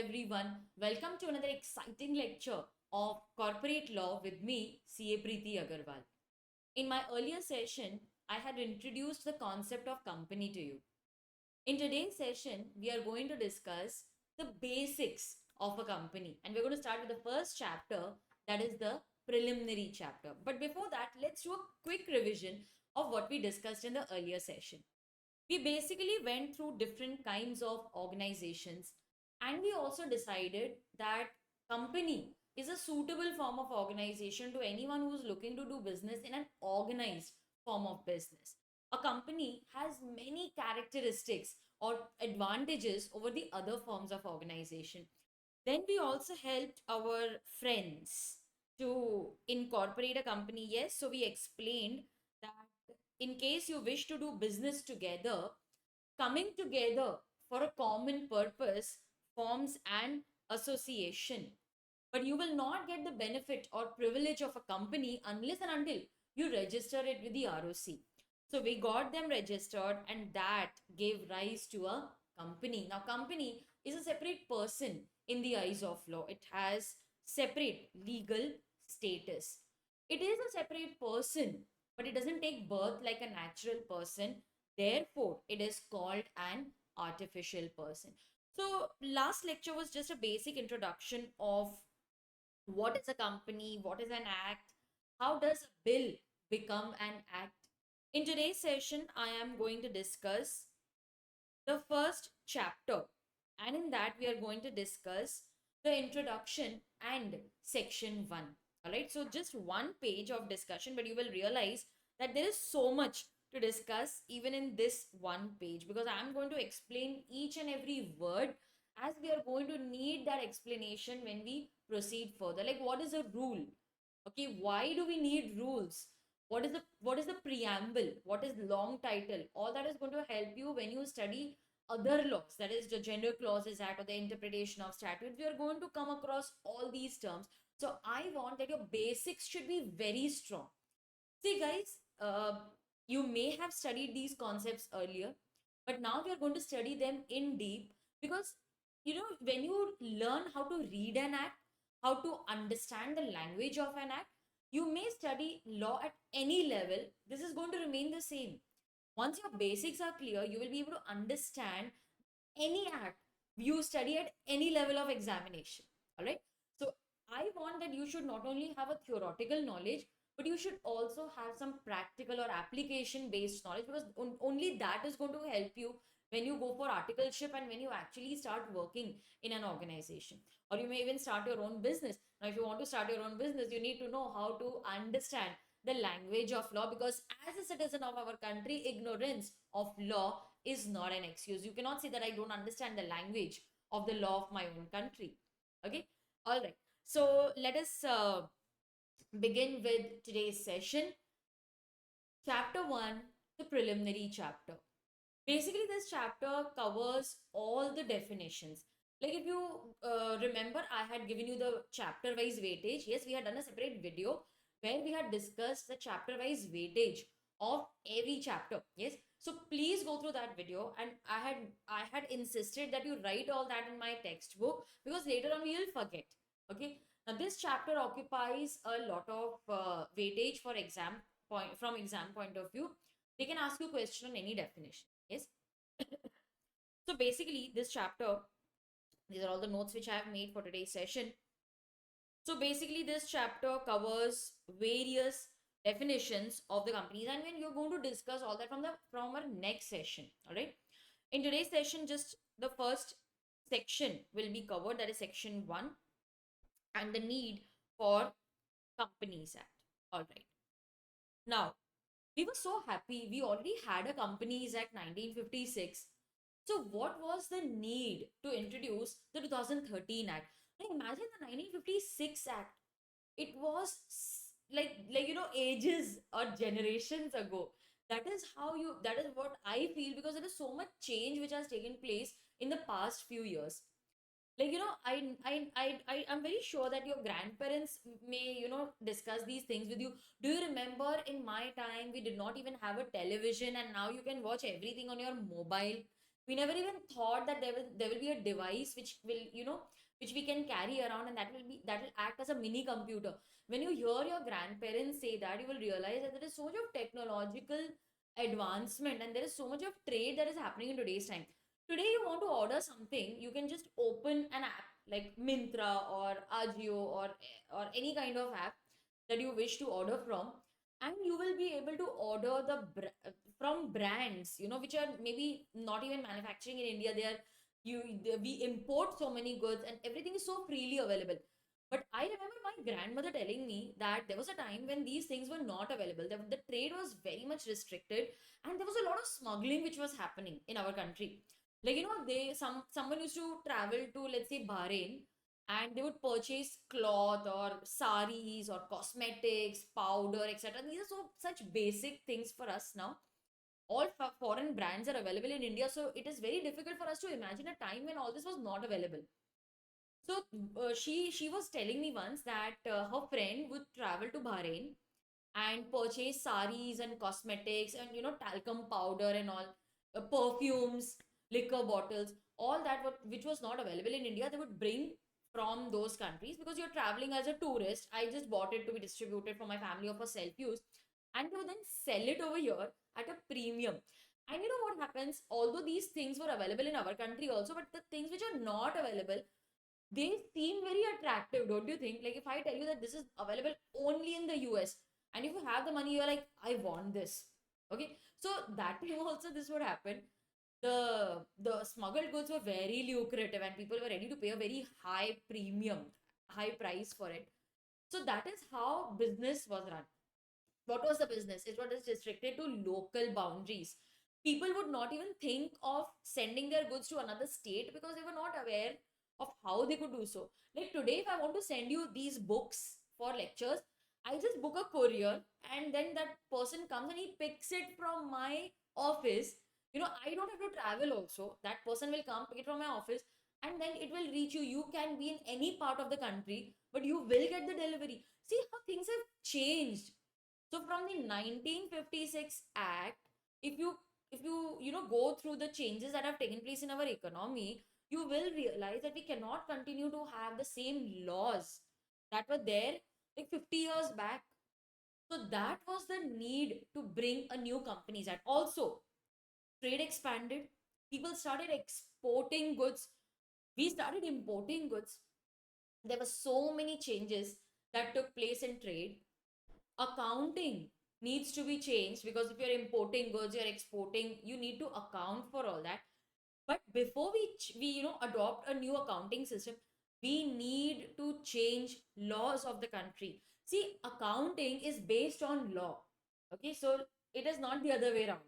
everyone. Welcome to another exciting lecture of corporate law with me, CA Preeti Agarwal. In my earlier session, I had introduced the concept of company to you. In today's session, we are going to discuss the basics of a company, and we're going to start with the first chapter, that is the preliminary chapter. But before that, let's do a quick revision of what we discussed in the earlier session. We basically went through different kinds of organizations, and we also decided that company is a suitable form of organization to anyone who's looking to do business in an organized form of business. A company has many characteristics or advantages over the other forms of organization. Then we also helped our friends to incorporate a company. Yes, so we explained that in case you wish to do business together, coming together for a common purpose forms an association. But you will not get the benefit or privilege of a company unless and until you register it with the ROC. So we got them registered, and that gave rise to a company. Now, company is a separate person in the eyes of law. It has separate legal status. It is a separate person, but it doesn't take birth like a natural person. Therefore, it is called an artificial person. So, last lecture was just a basic introduction of what is a company, what is an act, how does a bill become an act. In today's session, I am going to discuss the first chapter, and in that, we are going to discuss the introduction and section 1. All right, so just one page of discussion, but you will realize that there is so much to discuss even in this one page, because I'm going to explain each and every word, as we are going to need that explanation when we proceed further. Like, what is a rule? Okay, why do we need rules? What is the preamble? What is long title? All that is going to help you when you study other laws, that is the Gender Clauses Act or the interpretation of statutes. We are going to come across all these terms. So I want that your basics should be very strong. See, guys, you may have studied these concepts earlier, but now we are going to study them in deep, because when you learn how to read an act, how to understand the language of an act, you may study law at any level. This is going to remain the same. Once your basics are clear, you will be able to understand any act you study at any level of examination. All right. So I want that you should not only have a theoretical knowledge, but you should also have some practical or application based knowledge, because only that is going to help you when you go for articleship and when you actually start working in an organization, or you may even start your own business. Now, if you want to start your own business, you need to know how to understand the language of law, because as a citizen of our country, ignorance of law is not an excuse. You cannot say that I don't understand the language of the law of my own country. Okay, all right. So let us begin with today's session. Chapter 1, the preliminary chapter. Basically, this chapter covers all the definitions. Like, if you remember, I had given you the chapter wise weightage. Yes, we had done a separate video where we had discussed the chapter wise weightage of every chapter. Yes, so please go through that video. And I had insisted that you write all that in my textbook, because later on we will forget. Okay, now this chapter occupies a lot of weightage for exam point, from exam point of view. They can ask you a question on any definition. Yes. So basically, this chapter, these are all the notes which I have made for today's session. So basically, this chapter covers various definitions of the companies, and when you're going to discuss all that from our next session. All right. In today's session, just the first section will be covered, that is section 1, and the need for Companies Act. All right. Now, we were so happy. We already had a Companies Act 1956. So, what was the need to introduce the 2013 Act? Now, imagine the 1956 Act. It was ages or generations ago. That is what I feel, because there is so much change which has taken place in the past few years. I'm very sure that your grandparents may discuss these things with you. Do you remember, in my time we did not even have a television, and now you can watch everything on your mobile? We never even thought that there will be a device which will, which we can carry around, and that will act as a mini computer. When you hear your grandparents say that, you will realize that there is so much of technological advancement, and there is so much of trade that is happening in today's time. Today, you want to order something, you can just open an app like Mintra or Ajio, or any kind of app that you wish to order from, and you will be able to order from brands, which are maybe not even manufacturing in India. We import so many goods, and everything is so freely available. But I remember my grandmother telling me that there was a time when these things were not available. The trade was very much restricted, and there was a lot of smuggling which was happening in our country. Like, someone used to travel to, let's say, Bahrain, and they would purchase cloth or saris or cosmetics, powder, etc. These are such basic things for us now. All foreign brands are available in India, so it is very difficult for us to imagine a time when all this was not available. So she was telling me once that her friend would travel to Bahrain and purchase saris and cosmetics and, talcum powder and all, perfumes, liquor bottles, all that which was not available in India, they would bring from those countries, because you're traveling as a tourist. I just bought it to be distributed for my family or for self use, and they would then sell it over here at a premium. And you know what happens? Although these things were available in our country also, but the things which are not available, they seem very attractive, don't you think? Like, if I tell you that this is available only in the US, and if you have the money, you're like, I want this. Okay, so that time also this would happen. The smuggled goods were very lucrative, and people were ready to pay a very high premium, high price for it. So that is how business was run. What was the business? It was restricted to local boundaries. People would not even think of sending their goods to another state because they were not aware of how they could do so. Like today, if I want to send you these books for lectures, I just book a courier, and then that person comes and he picks it from my office. I don't have to travel also. That person will come, pick it from my office, and then it will reach you. You can be in any part of the country, but you will get the delivery. See how things have changed. So from the 1956 Act, if you go through the changes that have taken place in our economy, you will realize that we cannot continue to have the same laws that were there like 50 years back. So that was the need to bring a new Companies Act. Also, trade expanded. People started exporting goods. We started importing goods. There were so many changes that took place in trade. Accounting needs to be changed, because if you're importing goods, you're exporting, you need to account for all that. But before we adopt a new accounting system, we need to change laws of the country. See, accounting is based on law. Okay, so it is not the other way around.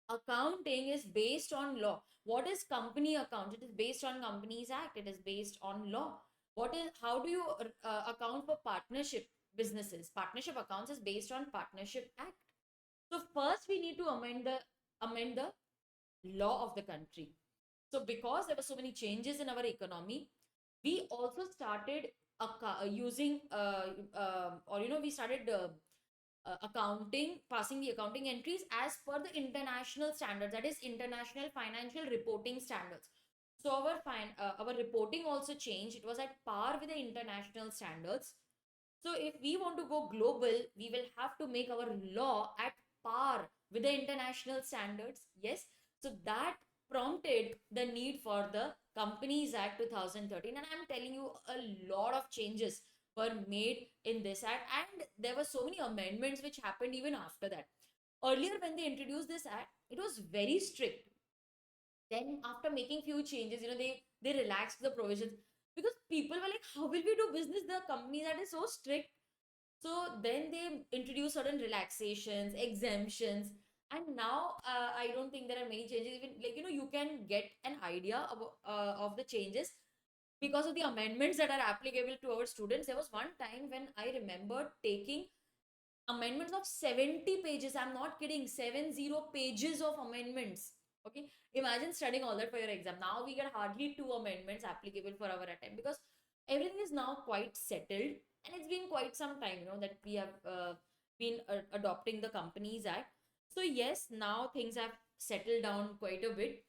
Accounting is based on law. What is company account? It is based on Companies Act. It is based on law. How do you account for partnership businesses? Partnership accounts is based on Partnership Act. So first we need to amend the law of the country. So because there were so many changes in our economy, we also started using or we started passing the accounting entries as per the international standards, that is International Financial Reporting Standards. So our reporting also changed. It was at par with the international standards. So if we want to go global, we will have to make our law at par with the international standards. Yes. So that prompted the need for the Companies Act 2013. And I'm telling you, a lot of changes were made in this act. And there were so many amendments which happened even after that. Earlier, when they introduced this act, it was very strict. Then after making few changes, they relaxed the provisions, because people were like, how will we do business? The company that is so strict. So then they introduced certain relaxations, exemptions, and now I don't think there are many changes. Even like you can get an idea of the changes because of the amendments that are applicable to our students. There was one time when I remember taking amendments of 70 pages. I'm not kidding, 70 pages of amendments. Okay, imagine studying all that for your exam. Now we get hardly two amendments applicable for our attempt, because everything is now quite settled, and it's been quite some time that we have been adopting the Companies Act. So yes, now things have settled down quite a bit,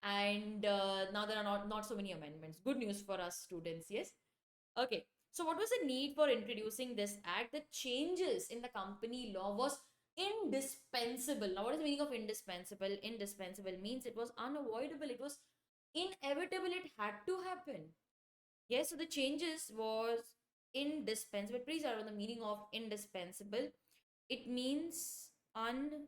And now there are not so many amendments. Good news for us students, yes. Okay, so what was the need for introducing this act? The changes in the company law was indispensable. Now, what is the meaning of indispensable? Indispensable means it was unavoidable, it was inevitable, it had to happen. Yes, so the changes was indispensable. Please are the meaning of indispensable. It means unavoidable.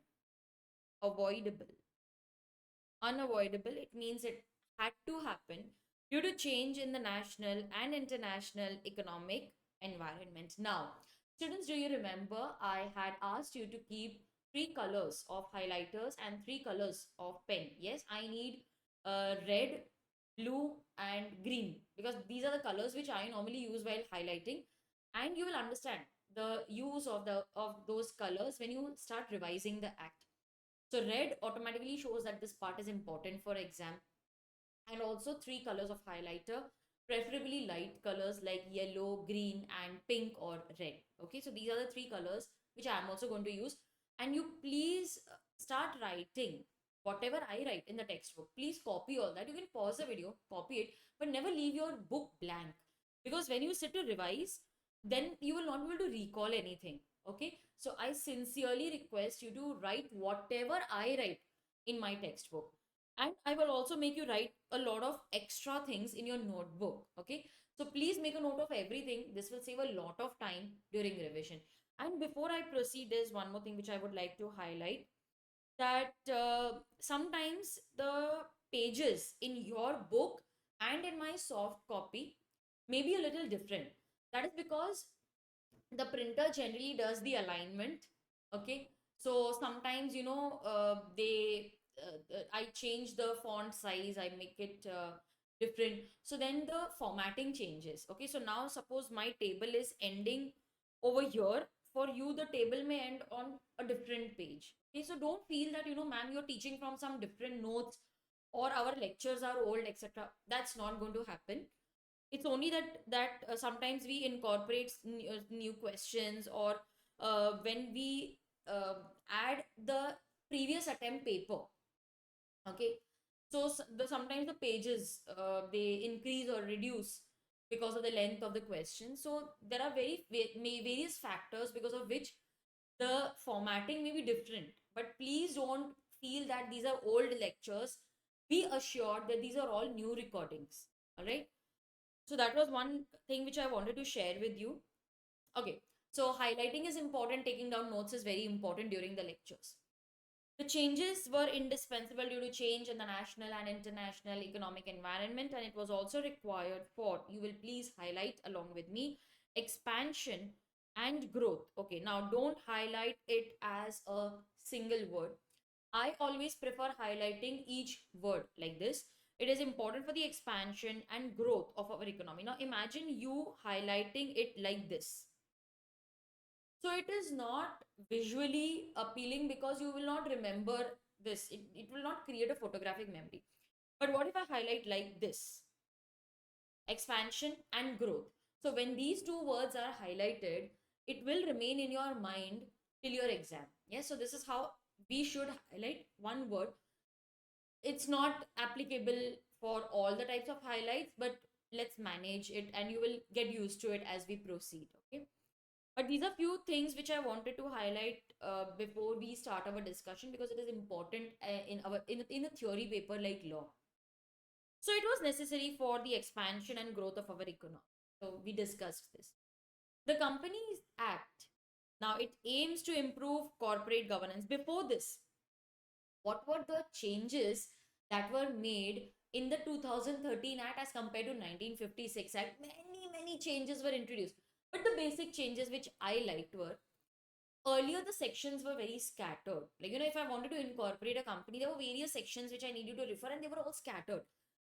Unavoidable, it means it had to happen due to change in the national and international economic environment. Now, students, do you remember I had asked you to keep three colors of highlighters and three colors of pen? Yes, I need red, blue, and green, because these are the colors which I normally use while highlighting, and you will understand the use of those colors when you start revising the act. So red automatically shows that this part is important for exam. And also three colors of highlighter, preferably light colors like yellow, green, and pink or red. Okay, so these are the three colors which I am also going to use. And you please start writing whatever I write in the textbook. Please copy all that. You can pause the video, copy it, but never leave your book blank. Because when you sit to revise, then you will not be able to recall anything. Okay, so I sincerely request you to write whatever I write in my textbook, and I will also make you write a lot of extra things in your notebook. Okay, so please make a note of everything. This will save a lot of time during revision. And before I proceed, there's one more thing which I would like to highlight, that sometimes the pages in your book and in my soft copy may be a little different. That is because the printer generally does the alignment. Okay, so sometimes I change the font size, I make it different, so then the formatting changes. Okay, so now suppose my table is ending over here, for you the table may end on a different page. Okay, so don't feel that ma'am, you're teaching from some different notes or our lectures are old, etc. That's not going to happen. It's only that sometimes we incorporate new questions, or when we add the previous attempt paper. Okay, so sometimes the pages they increase or reduce because of the length of the question. So there are various factors because of which the formatting may be different, but please don't feel that these are old lectures. Be assured that these are all new recordings. All right, so that was one thing which I wanted to share with you. Okay, so highlighting is important, taking down notes is very important during the lectures. The changes were indispensable due to change in the national and international economic environment, and it was also required for, you will please highlight along with me, expansion and growth. Okay, now don't highlight it as a single word. I always prefer highlighting each word like this. It is important for the expansion and growth of our economy. Now imagine you highlighting it like this. So it is not visually appealing because you will not remember this. It will not create a photographic memory. But what if I highlight like this? Expansion and growth. So when these two words are highlighted, it will remain in your mind till your exam. Yes, so this is how we should highlight one word. It's not applicable for all the types of highlights, but let's manage it and you will get used to it as we proceed. Okay, but these are few things which I wanted to highlight before we start our discussion, because it is important in a theory paper like law. So it was necessary for the expansion and growth of our economy. So we discussed this. The Companies Act, now it aims to improve corporate governance. Before this, what were the changes that were made in the 2013 Act as compared to 1956 Act? Many changes were introduced. But the basic changes which I liked were, earlier the sections were very scattered. Like, if I wanted to incorporate a company, there were various sections which I needed to refer and they were all scattered.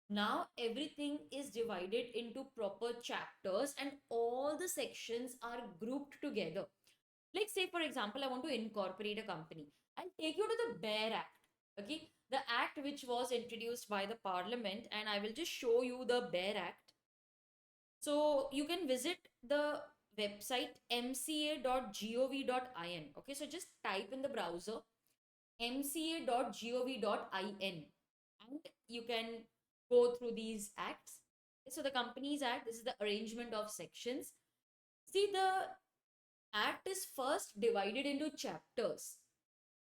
Now everything is divided into proper chapters and all the sections are grouped together. Like, say for example, I want to incorporate a company. I'll take you to the BEAR Act. Okay, the act which was introduced by the parliament, and I will just show you the BEAR Act. So you can visit the website mca.gov.in. Okay, so just type in the browser mca.gov.in. And you can go through these acts. So the Companies Act, this is the arrangement of sections. See, the act is first divided into chapters,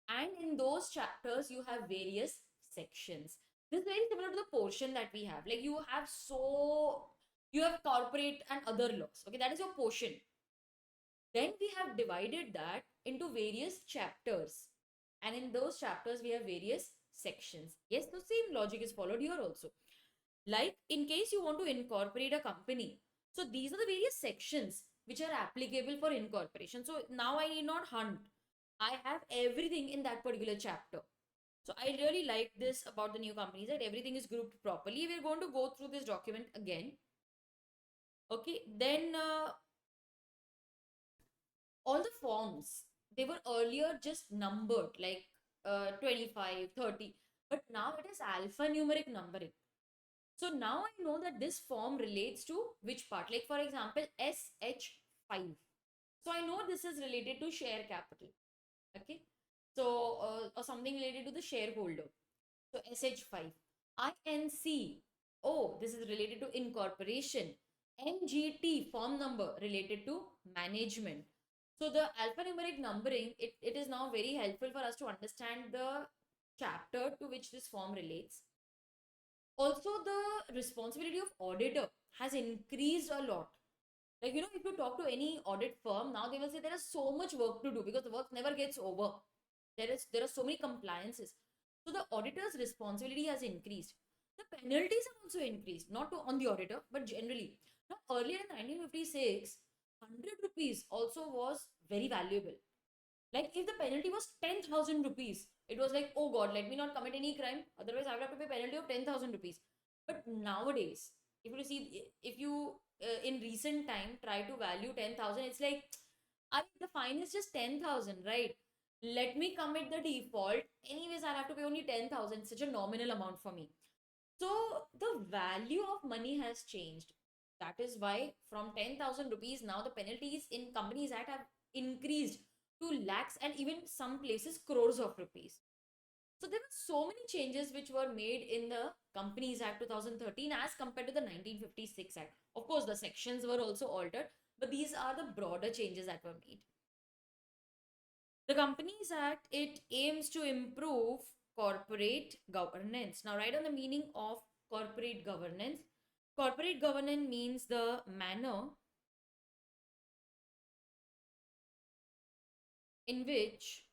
and in those chapters you have various sections. This is very similar to the portion that we have. Like you have corporate and other laws. Okay, that is your portion. Then we have divided that into various chapters, and in those chapters we have various sections. Yes, the same logic is followed here also. Like, in case you want to incorporate a company, so these are the various sections which are applicable for incorporation. So now I need not hunt. I have everything in that particular chapter. So I really like this about the new companies, that everything is grouped properly. We're going to go through this document again. Okay, then all the forms, they were earlier just numbered like 25, 30, but now it is alphanumeric numbering. So now I know that this form relates to which part. Like for example, SH5. So I know this is related to share capital. Okay. So or something related to the shareholder. So SH5. INC. Oh, this is related to incorporation. MGT, form number, related to management. So the alphanumeric numbering, it is now very helpful for us to understand the chapter to which this form relates. Also, the responsibility of auditor has increased a lot. Like, if you talk to any audit firm now, they will say there is so much work to do because the work never gets over. There are so many compliances. So the auditor's responsibility has increased. The penalties have also increased, not to, on the auditor, but generally. Now, earlier in 1956, 100 rupees also was very valuable. Like, if the penalty was 10,000 rupees, it was like, oh God, let me not commit any crime. Otherwise, I will have to pay penalty of 10,000 rupees. But nowadays, if you in recent time try to value 10,000, it's like, the fine is just 10,000, right? Let me commit the default. Anyways, I'll have to pay only 10,000, such a nominal amount for me. So the value of money has changed. That is why from 10,000 rupees, now the penalties in Companies Act have increased to lakhs and even some places crores of rupees. So there were so many changes which were made in the Companies Act 2013 as compared to the 1956 Act. Of course, the sections were also altered, but these are the broader changes that were made. The Companies Act, it aims to improve corporate governance. Now, write on the meaning of corporate governance. Corporate governance means the manner in which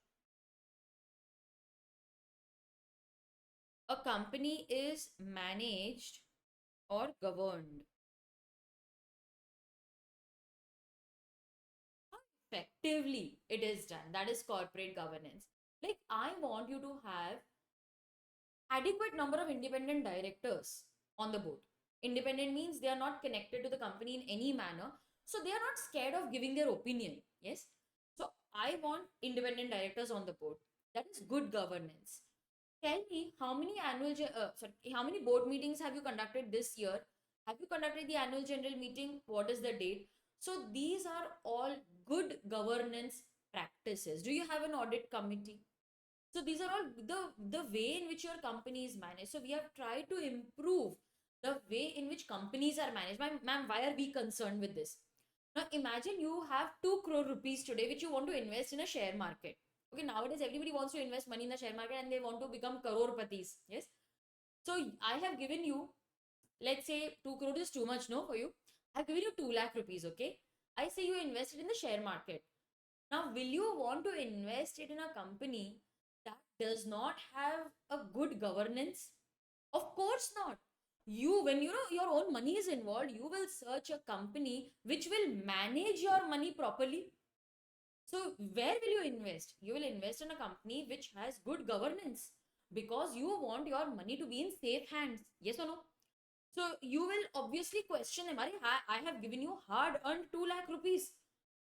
a company is managed or governed. How effectively it is done. That is corporate governance. Like, I want you to have adequate number of independent directors on the board. Independent means they are not connected to the company in any manner. So they are not scared of giving their opinion. Yes. So I want independent directors on the board. That is good governance. Tell me how many board meetings have you conducted this year? Have you conducted the annual general meeting? What is the date? So these are all good governance practices. Do you have an audit committee? So these are all the way in which your company is managed. So we have tried to improve the way in which companies are managed. Ma'am, why are we concerned with this? Now imagine you have 2 crore rupees today which you want to invest in a share market. Okay, nowadays everybody wants to invest money in the share market and they want to become crore-patis. Yes. So I have given you, let's say 2 crore is too much, no, for you. I've given you 2 lakh rupees, okay? I say you invested in the share market. Now, will you want to invest it in a company that does not have a good governance? Of course not. When your own money is involved, you will search a company which will manage your money properly. So, where will you invest? You will invest in a company which has good governance because you want your money to be in safe hands. Yes or no? So, you will obviously question them. I have given you hard earned 2 lakh rupees.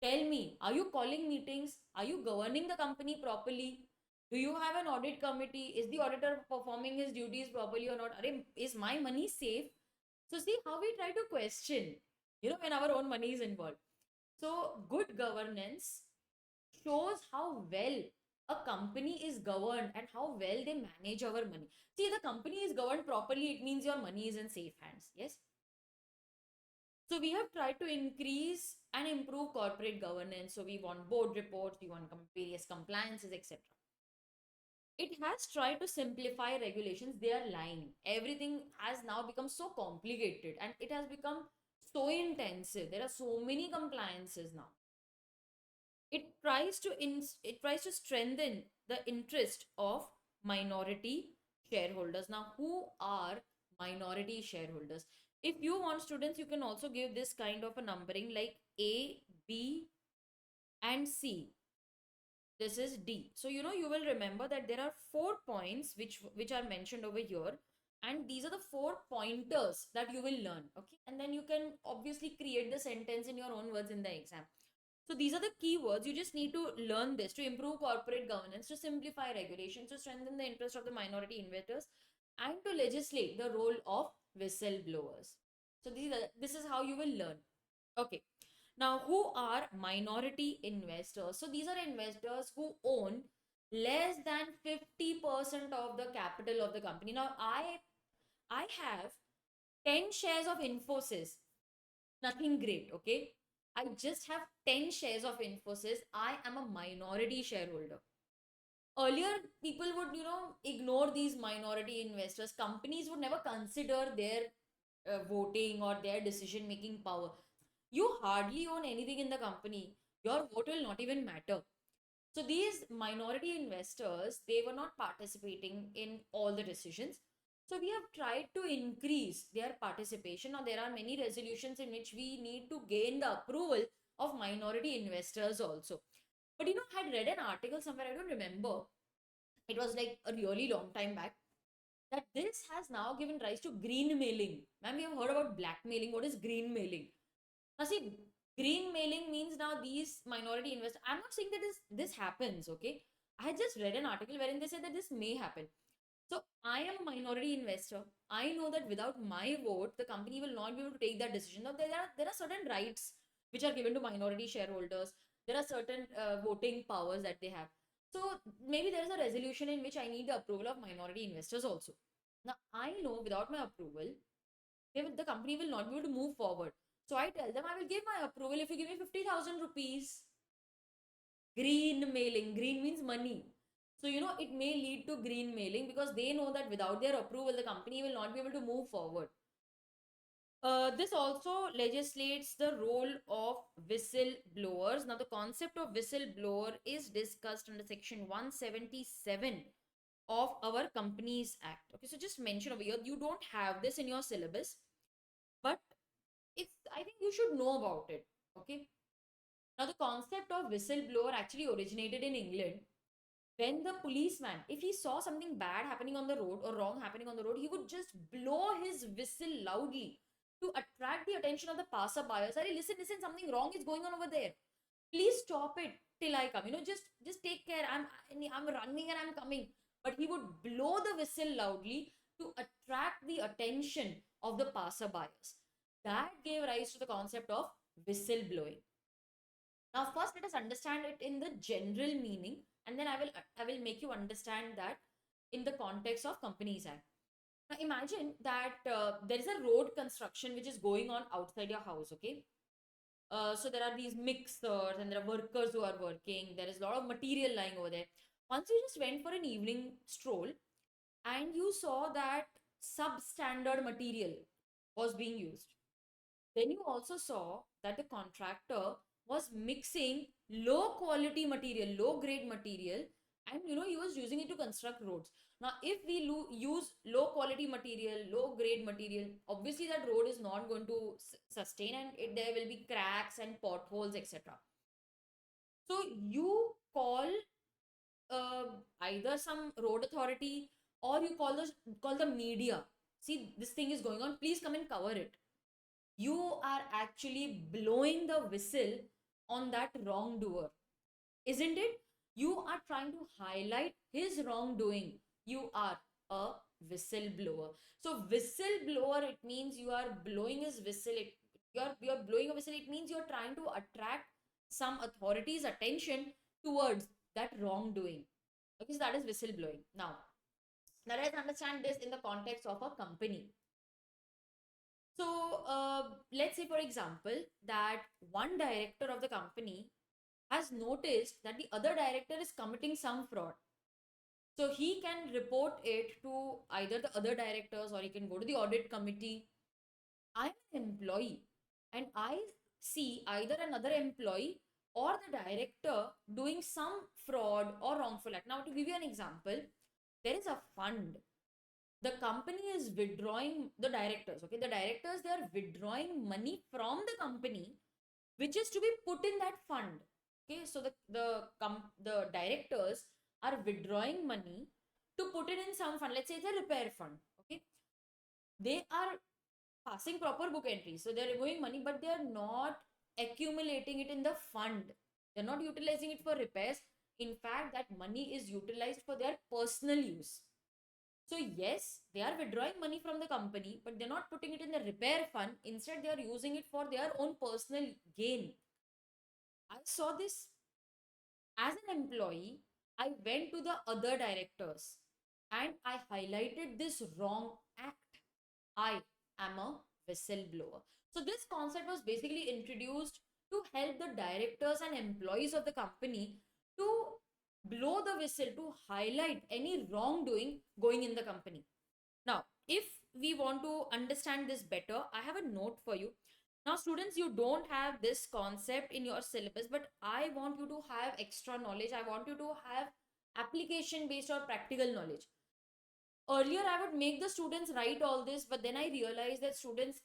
Tell me, are you calling meetings? Are you governing the company properly? Do you have an audit committee? Is the auditor performing his duties properly or not? Is my money safe? So, see how we try to question, when our own money is involved. So, good governance shows how well a company is governed and how well they manage our money. See, the company is governed properly, it means your money is in safe hands. Yes. So we have tried to increase and improve corporate governance. So we want board reports, we want various compliances, etc. It has tried to simplify regulations. They are lying. Everything has now become so complicated and it has become so intensive. There are so many compliances now. It tries to strengthen the interest of minority shareholders. Now, who are minority shareholders? If you want, students, you can also give this kind of a numbering like A, B, and C. This is D. So you will remember that there are 4 points which are mentioned over here, and these are the 4 pointers that you will learn. Okay, and then you can obviously create the sentence in your own words in the exam. So these are the keywords. You just need to learn this to improve corporate governance, to simplify regulations, to strengthen the interest of the minority investors, and to legislate the role of whistleblowers. So this is how you will learn. Okay. Now, who are minority investors? So these are investors who own less than 50% of the capital of the company. Now, I have 10 shares of Infosys. Nothing great, okay? I just have 10 shares of Infosys. I am a minority shareholder. Earlier, people would, ignore these minority investors. Companies would never consider their voting or their decision making power. You hardly own anything in the company. Your vote will not even matter. So these minority investors, they were not participating in all the decisions. So we have tried to increase their participation. Now there are many resolutions in which we need to gain the approval of minority investors also. But I had read an article somewhere, I don't remember. It was like a really long time back, that this has now given rise to green mailing. Ma'am, you have heard about blackmailing. What is green mailing? Now, see, green mailing means now these minority investors. I'm not saying that this happens, okay? I just read an article wherein they said that this may happen. So I am a minority investor. I know that without my vote, the company will not be able to take that decision. Now, there are certain rights which are given to minority shareholders. There are certain voting powers that they have. So maybe there is a resolution in which I need the approval of minority investors also. Now I know without my approval, the company will not be able to move forward. So I tell them I will give my approval if you give me 50,000 rupees. Green mailing. Green means money. So, it may lead to green mailing because they know that without their approval, the company will not be able to move forward. This also legislates the role of whistleblowers. Now, the concept of whistleblower is discussed under section 177 of our Companies Act. Okay, so just mention over here, you don't have this in your syllabus, but I think you should know about it. Okay. Now, the concept of whistleblower actually originated in England when the policeman, if he saw something bad happening on the road or wrong happening on the road, he would just blow his whistle loudly to attract the attention of the passerby. Sorry, listen, something wrong is going on over there. Please stop it till I come. Just take care. I'm running and I'm coming. But he would blow the whistle loudly to attract the attention of the passerbyers. That gave rise to the concept of whistleblowing. Now, first, let us understand it in the general meaning, and then I will make you understand that in the context of Companies Act. Now, imagine that there is a road construction which is going on outside your house. Okay, so there are these mixers and there are workers who are working. There is a lot of material lying over there. Once you just went for an evening stroll and you saw that substandard material was being used. Then you also saw that the contractor was mixing low quality material, low grade material, and he was using it to construct roads. Now, if we use low quality material, low grade material, obviously that road is not going to sustain, and there will be cracks and potholes, etc. So you call uh, either some road authority, or you call the media. See, this thing is going on. Please come and cover it. You are actually blowing the whistle on that wrongdoer, isn't it? You are trying to highlight his wrongdoing. You are a whistleblower. So whistleblower, it means you are blowing his whistle. You're blowing a whistle. It means you're trying to attract some authority's attention towards that wrongdoing. Okay, so that is whistleblowing. Now let's understand this in the context of a company. So, let's say, for example, that one director of the company has noticed that the other director is committing some fraud. So, he can report it to either the other directors, or he can go to the audit committee. I'm an employee and I see either another employee or the director doing some fraud or wrongful act. Now, to give you an example, there is a fund. The company is withdrawing the directors. Okay, the directors, they are withdrawing money from the company, which is to be put in that fund. Okay, so the directors are withdrawing money to put it in some fund. Let's say it's a repair fund. Okay, they are passing proper book entries. So they're removing money, but they're not accumulating it in the fund. They're not utilizing it for repairs. In fact, that money is utilized for their personal use. So, yes, they are withdrawing money from the company, but they're not putting it in the repair fund. Instead, they are using it for their own personal gain. I saw this as an employee. I went to the other directors and I highlighted this wrong act. I am a whistleblower. So, this concept was basically introduced to help the directors and employees of the company to blow the whistle, to highlight any wrongdoing going in the company. Now, if we want to understand this better, I have a note for you. Now, students, you don't have this concept in your syllabus, but I want you to have extra knowledge. I want you to have application based or practical knowledge. Earlier, I would make the students write all this, but then I realized that students,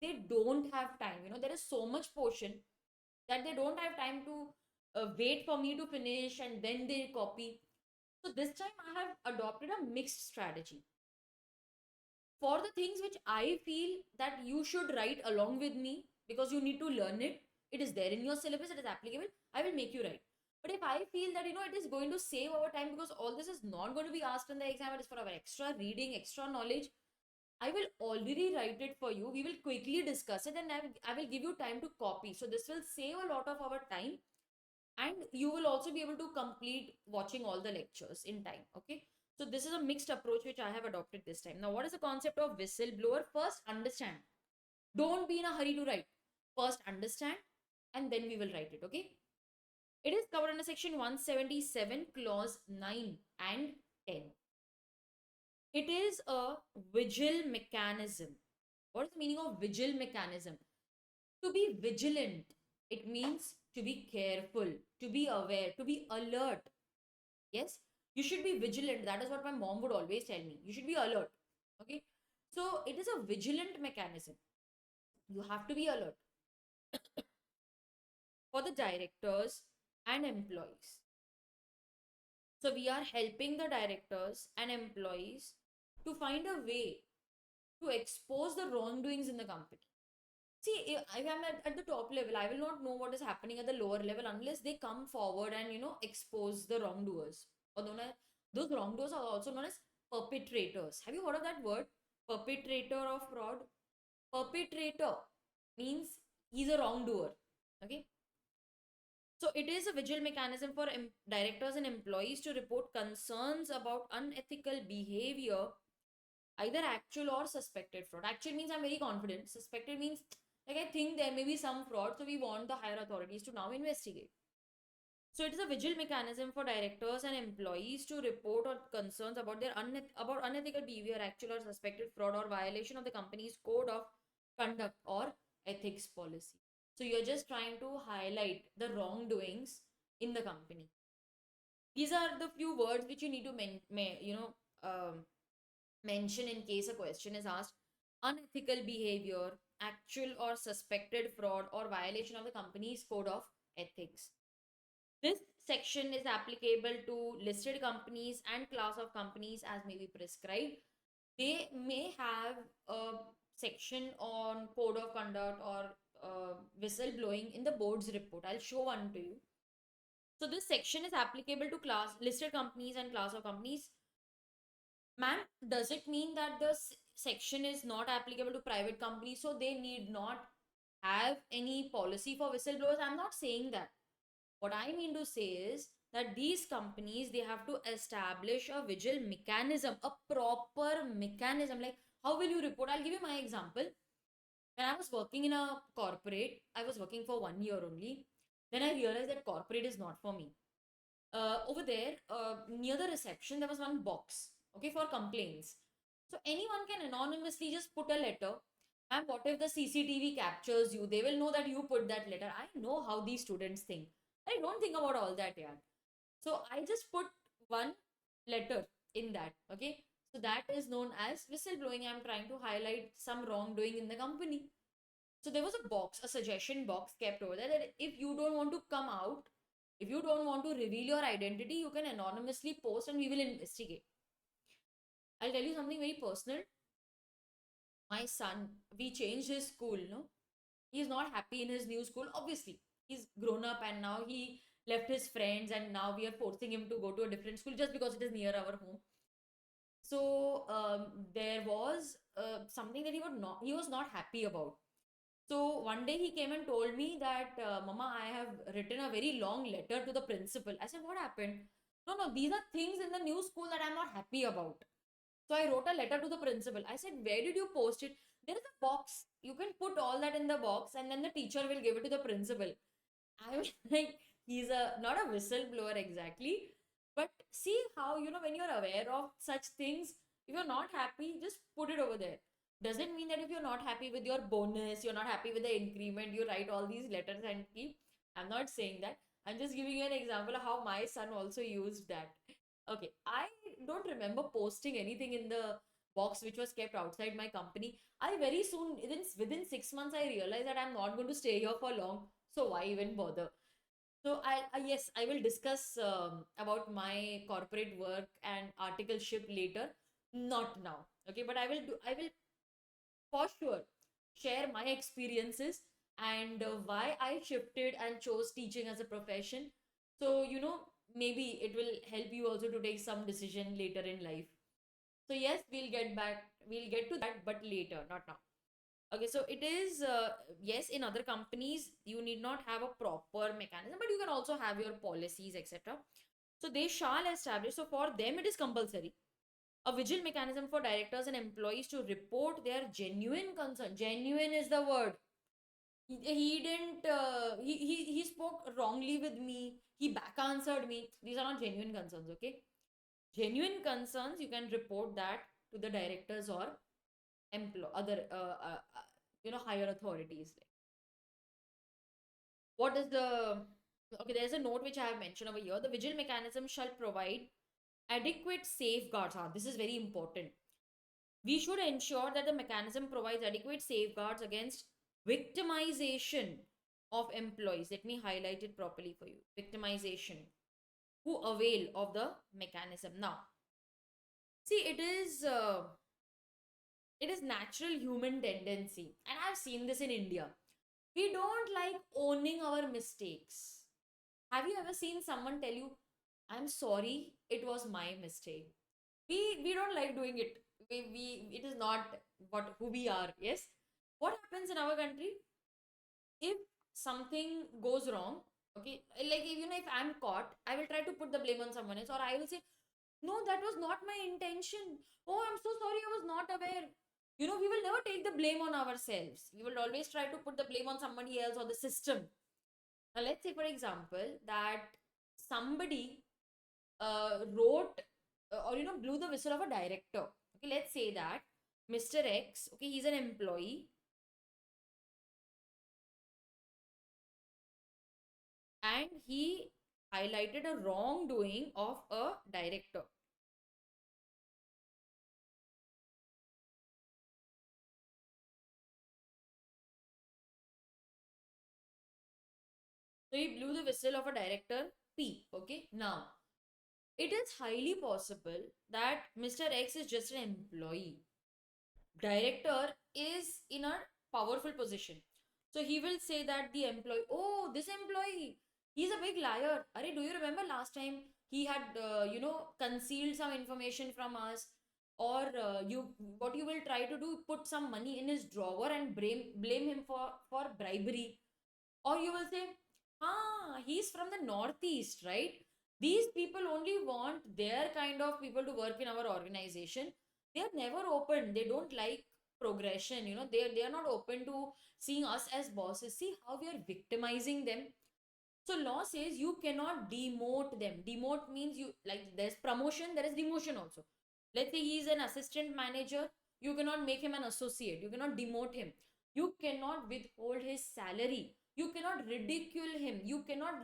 they don't have time. There is so much portion that they don't have time to wait for me to finish and then they copy. So this time I have adopted a mixed strategy. For the things which I feel that you should write along with me because you need to learn it, it is there in your syllabus, it is applicable, I will make you write. But if I feel that it is going to save our time because all this is not going to be asked in the exam, it is for our extra reading, extra knowledge, I will already write it for you. We will quickly discuss it and I will give you time to copy. So this will save a lot of our time and you will also be able to complete watching all the lectures in time. Okay, so this is a mixed approach which I have adopted this time. Now, what is the concept of whistleblower? First, understand. Don't be in a hurry to write. First, understand and then we will write it. Okay, it is covered under section 177 clause 9 and 10. It is a vigil mechanism. What is the meaning of vigil mechanism? To be vigilant, it means to be careful, to be aware, to be alert. Yes, you should be vigilant. That is what my mom would always tell me. You should be alert. Okay, so it is a vigilant mechanism. You have to be alert for the directors and employees. So we are helping the directors and employees to find a way to expose the wrongdoings in the company. See, if I am at the top level, I will not know what is happening at the lower level unless they come forward and expose the wrongdoers. Or those wrongdoers are also known as perpetrators. Have you heard of that word? Perpetrator of fraud. Perpetrator means he's a wrongdoer. Okay. So it is a vigil mechanism for directors and employees to report concerns about unethical behavior, either actual or suspected fraud. Actual means I'm very confident. Suspected means like I think there may be some fraud, so we want the higher authorities to now investigate. So it is a vigil mechanism for directors and employees to report or concerns about their about unethical behavior, actual or suspected fraud, or violation of the company's code of conduct or ethics policy. So you're just trying to highlight the wrongdoings in the company. These are the few words which you need to mention in case a question is asked. Unethical behavior, actual or suspected fraud, or violation of the company's code of ethics. This section is applicable to listed companies and class of companies as may be prescribed. They may have a section on code of conduct or whistleblowing in the board's report. I'll show one to you. So this section is applicable to class listed companies and class of companies. Ma'am, does it mean that the section is not applicable to private companies, so they need not have any policy for whistleblowers? I'm not saying that. What I mean to say is that these companies, they have to establish a vigil mechanism, a proper mechanism. Like, how will you report? I'll give you my example. When I was working in a corporate, I was working for 1 year only. Then I realized that corporate is not for me. Over there, near the reception, there was one box, okay, for complaints. So anyone can anonymously just put a letter. And what if the CCTV captures you? They will know that you put that letter. I know how these students think. I don't think about all that, yeah. So I just put one letter in that, okay? So that is known as whistleblowing. I'm trying to highlight some wrongdoing in the company. So there was a box, a suggestion box kept over there, that if you don't want to come out, if you don't want to reveal your identity, you can anonymously post and we will investigate. I'll tell you something very personal. My son, we changed his school, no? He's not happy in his new school. Obviously, he's grown up and now he left his friends and now we are forcing him to go to a different school just because it is near our home. So there was something that he was not happy about. So one day he came and told me that, Mama, I have written a very long letter to the principal. I said, what happened? No, no, these are things in the new school that I'm not happy about. So I wrote a letter to the principal. I said, where did you post it? There is a box. You can put all that in the box and then the teacher will give it to the principal. I was like, he's not a whistleblower exactly. But see how, when you're aware of such things, if you're not happy, just put it over there. Doesn't mean that if you're not happy with your bonus, you're not happy with the increment, you write all these letters and keep. I'm not saying that. I'm just giving you an example of how my son also used that. Okay, I don't remember posting anything in the box which was kept outside my company. I very soon, within 6 months, I realized that I'm not going to stay here for long. So why even bother? So yes, I will discuss about my corporate work and articleship later. Not now, okay? But I will for sure share my experiences and why I shifted and chose teaching as a profession. So maybe it will help you also to take some decision later in life. So yes, we'll get to that, but later, not now. Okay, so it is, yes, in other companies, you need not have a proper mechanism, but you can also have your policies, etc. So they shall establish, so for them, it is compulsory. A vigil mechanism for directors and employees to report their genuine concern. Genuine is the word. He didn't, he spoke wrongly with me. He back answered me. These are not genuine concerns, okay? Genuine concerns, you can report that to the directors or other higher authorities. What is the Okay, there's a note which I have mentioned over here. The vigil mechanism shall provide adequate safeguards. This is very important. We should ensure that the mechanism provides adequate safeguards against victimization of employees. Let me highlight it properly for you. Victimization, who avail of the mechanism. Now, see, it is natural human tendency, and I've seen this in India. We don't like owning our mistakes. Have you ever seen someone tell you, I'm sorry, it was my mistake? We don't like doing it. We It is not what who we are. Yes. What happens in our country if something goes wrong? Okay, like, if I'm caught, I will try to put the blame on someone else, or I will say, no, that was not my intention. Oh, I'm so sorry, I was not aware. We will never take the blame on ourselves. We will always try to put the blame on somebody else or the system. Now, let's say, for example, that somebody wrote or blew the whistle of a director. Okay, let's say that Mr. X, okay, he's an employee and he highlighted a wrongdoing of a director. So he blew the whistle of a director P. Okay, now it is highly possible that Mr. X is just an employee. Director is in a powerful position. So he will say that the employee, oh, this employee, he's a big liar. Are, do you remember last time he had, concealed some information from us? Or what you will try to do, put some money in his drawer and blame him for bribery. Or you will say, he's from the northeast, right? These people only want their kind of people to work in our organization. They are never open, they don't like progression, they are not open to seeing us as bosses. See how we are victimizing them. So law says you cannot demote them. Demote means, you like, there's promotion, there is demotion also. Let's say he is an assistant manager, you cannot make him an associate, you cannot demote him, you cannot withhold his salary, you cannot ridicule him, you cannot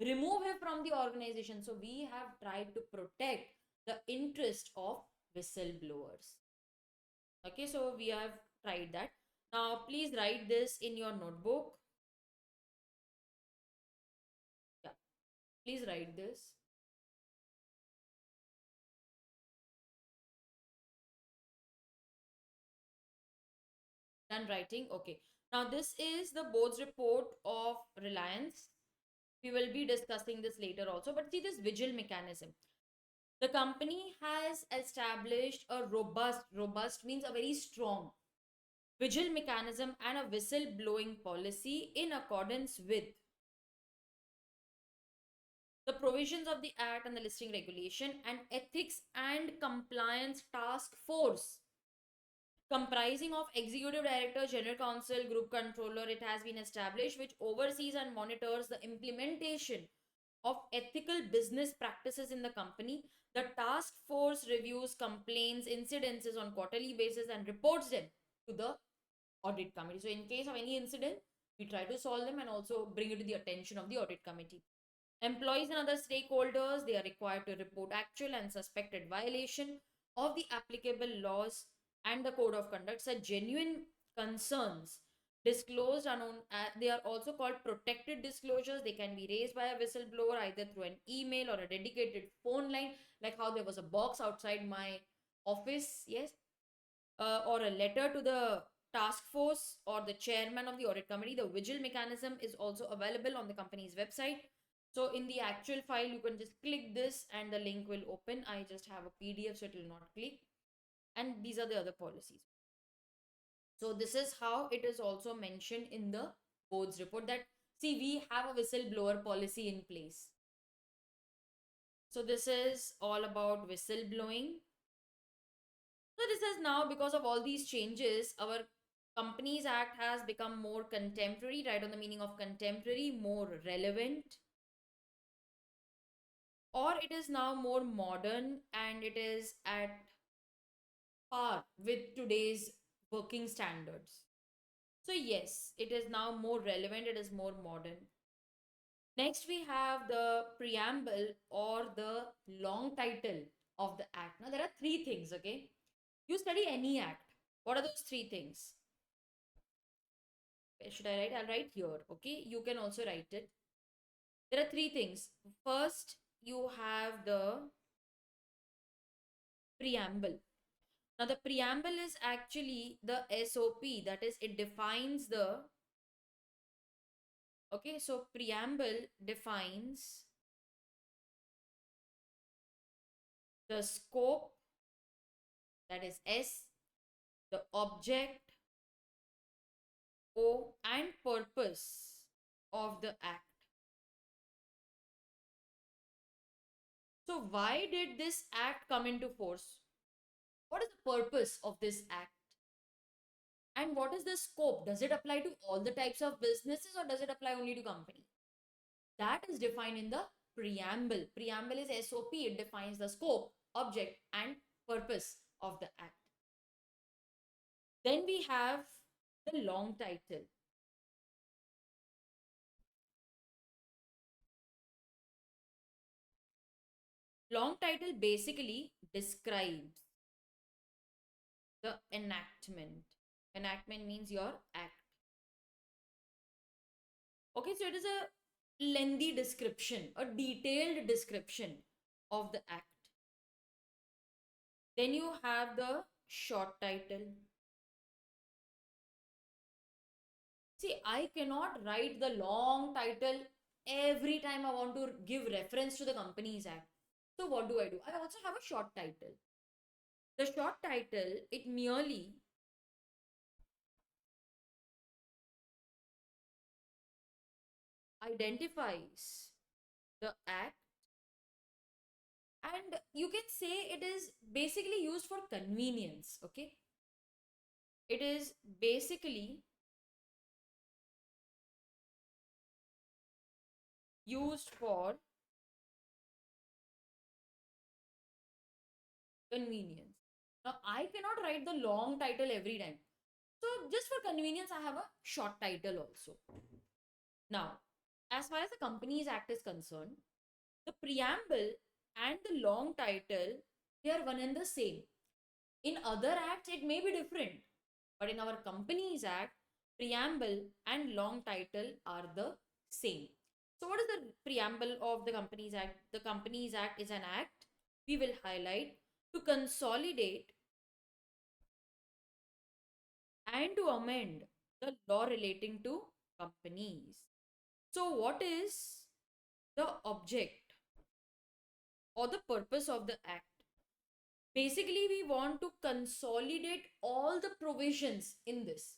remove him from the organization. So we have tried to protect the interest of whistleblowers. Okay, so we have tried that. Now please write this in your notebook. Yeah, please write this. Done writing? Okay. Now, this is the board's report of Reliance. We will be discussing this later also. But see this vigil mechanism. The company has established a robust means a very strong vigil mechanism and a whistle blowing policy in accordance with the provisions of the Act and the listing regulation and ethics and compliance task force comprising of executive director, general counsel, group controller. It has been established, which oversees and monitors the implementation of ethical business practices in the company. The task force reviews complaints, incidences on quarterly basis and reports them to the audit committee. So in case of any incident, we try to solve them and also bring it to the attention of the audit committee. Employees and other stakeholders, they are required to report actual and suspected violation of the applicable laws and the code of conduct. Such genuine concerns disclosed are known, they are also called protected disclosures. They can be raised by a whistleblower either through an email or a dedicated phone line, like how there was a box outside my office, yes, or a letter to the task force or the chairman of the audit committee. The vigil mechanism is also available on the company's website. So in the actual file, you can just click this and the link will open. I just have a PDF, so it will not click. And these are the other policies. So this is how it is also mentioned in the board's report that, see, we have a whistleblower policy in place. So this is all about whistleblowing. So this is now, because of all these changes, our Companies Act has become more contemporary, right on the meaning of contemporary, more relevant, or it is now more modern and it is at par with today's working standards. So yes, it is now more relevant, it is more modern. Next, we have the preamble or the long title of the act. Now, there are three things, okay? You study any act. What are those three things? Should I write? I'll write here, okay? You can also write it. There are three things. First, you have the preamble. Now, the preamble is actually the SOP, that is, it defines the, okay, so preamble defines the scope, that is S, the object, O, and purpose of the act. So, why did this act come into force? What is the purpose of this act? And what is the scope? Does it apply to all the types of businesses or does it apply only to company? That is defined in the preamble. Preamble is SOP. It defines the scope, object, and purpose of the act. Then we have the long title. Long title basically describes the enactment. Enactment means your act. Okay, so it is a lengthy description, a detailed description of the act. Then you have the short title. See, I cannot write the long title every time I want to give reference to the Companies Act. So what do? I also have a short title. The short title, it merely identifies the act And you can say it is basically used for convenience. Okay, it is basically used for convenience. Now I cannot write the long title every time, so just for convenience I have a short title also. Now, as far as the Companies Act is concerned, the preamble and the long title, they are one and the same. In other acts, it may be different, but in our Companies Act, preamble and long title are the same. So, what is the preamble of the Companies Act? The Companies Act is an act we will highlight to consolidate and to amend the law relating to companies. So, what is the object or the purpose of the act? Basically, we want to consolidate all the provisions in this.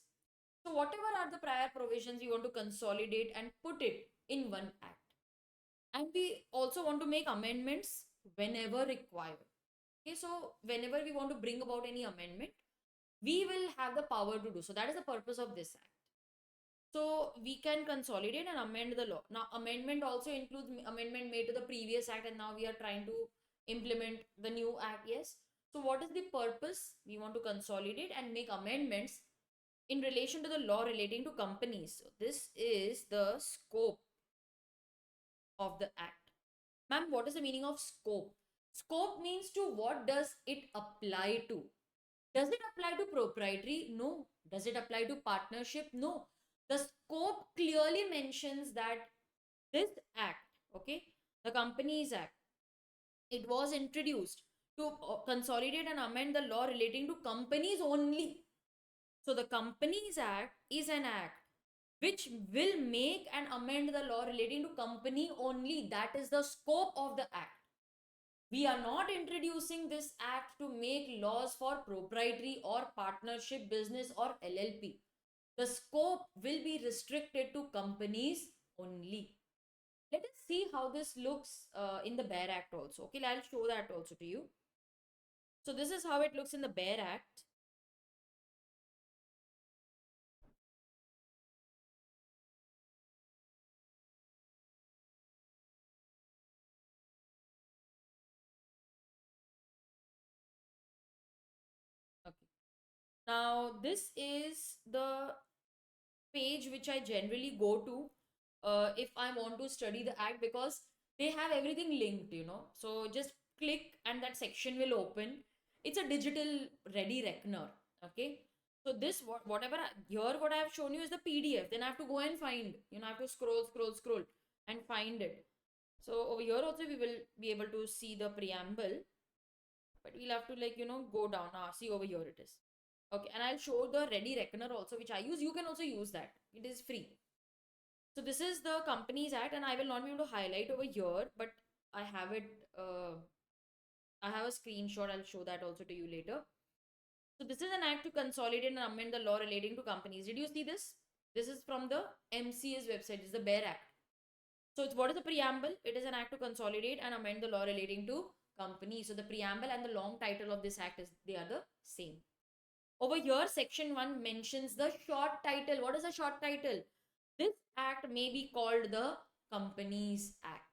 So, whatever are the prior provisions, we want to consolidate and put it in one act. And we also want to make amendments whenever required. Okay, so whenever we want to bring about any amendment, we will have the power to do so. That is the purpose of this act. So we can consolidate and amend the law. Now, amendment also includes amendment made to the previous act, and now we are trying to implement the new act. Yes. So, what is the purpose? We want to consolidate and make amendments in relation to the law relating to companies. So, this is the scope of the act. Ma'am, what is the meaning of scope? Scope means to what does it apply to? Does it apply to proprietary? No. Does it apply to partnership? No. The scope clearly mentions that this act, okay, the Companies Act, it was introduced to consolidate and amend the law relating to companies only. So the Companies Act is an act which will make and amend the law relating to company only. That is the scope of the act. We are not introducing this act to make laws for proprietary or partnership business or LLP. The scope will be restricted to companies only. Let us see how this looks in the Bare Act also. Okay, I'll show that also to you. So this is how it looks in the Bare Act. Okay. Now this is the page which I generally go to if I want to study the act, because they have everything linked, you know. So just click and that section will open. It's a digital ready reckoner. Okay. So this whatever here what I have shown you is the PDF. Then I have to go and find. You know, I have to scroll and find it. So over here also we will be able to see the preamble, but we'll have to go down. See over here it is. Okay, and I'll show the ready reckoner also, which I use. You can also use that. It is free. So this is the Companies Act, and I will not be able to highlight over here, but I have it. I have a screenshot. I'll show that also to you later. So this is an act to consolidate and amend the law relating to companies. Did you see this? This is from the MCA's website. It's the Bare Act. So what is the preamble? It is an act to consolidate and amend the law relating to companies. So the preamble and the long title of this act is they are the same. Over here, section 1 mentions the short title. What is the short title? This act may be called the Companies Act.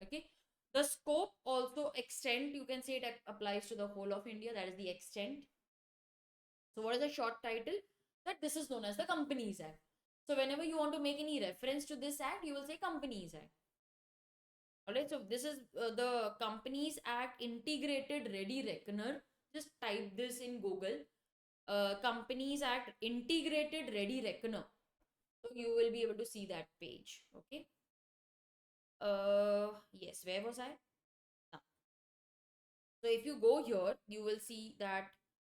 Okay. The scope also extent, you can say it applies to the whole of India. That is the extent. So what is the short title? That this is known as the Companies Act. So whenever you want to make any reference to this act, you will say Companies Act. Alright, so this is the Companies Act Integrated Ready Reckoner. Just type this in Google. Companies Act Integrated Ready Reckoner. So you will be able to see that page. Okay. Yes, where was I? Now. So if you go here, you will see that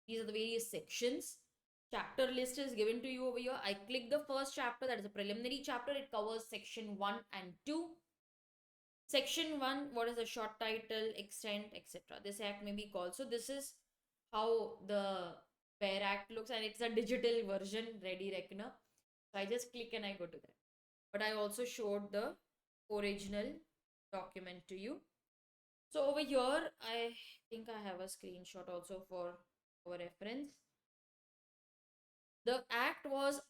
these are the various sections. Chapter list is given to you over here. I click the first chapter, that is a preliminary chapter. It covers section 1 and 2. Section 1, what is the short title, extent, etc. This act may be called. So this is how the Bare Act looks, and it's a digital version, Ready Reckoner. So I just click and I go to that. But I also showed the original document to you. So over here, I think I have a screenshot also for our reference. The act was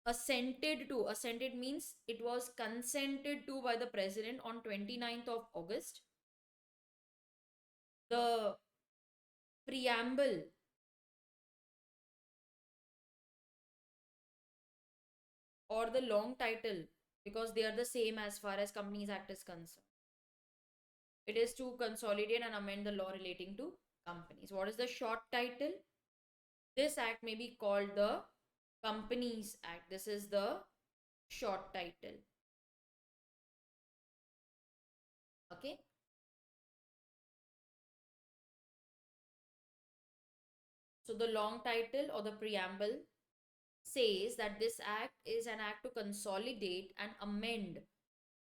assented means it was consented to by the president on 29th of August. The preamble or the long title, because they are the same as far as Companies Act is concerned. It is to consolidate and amend the law relating to companies. What is the short title? This act may be called the Companies Act. This is the short title. Okay. So the long title or the preamble says that this act is an act to consolidate and amend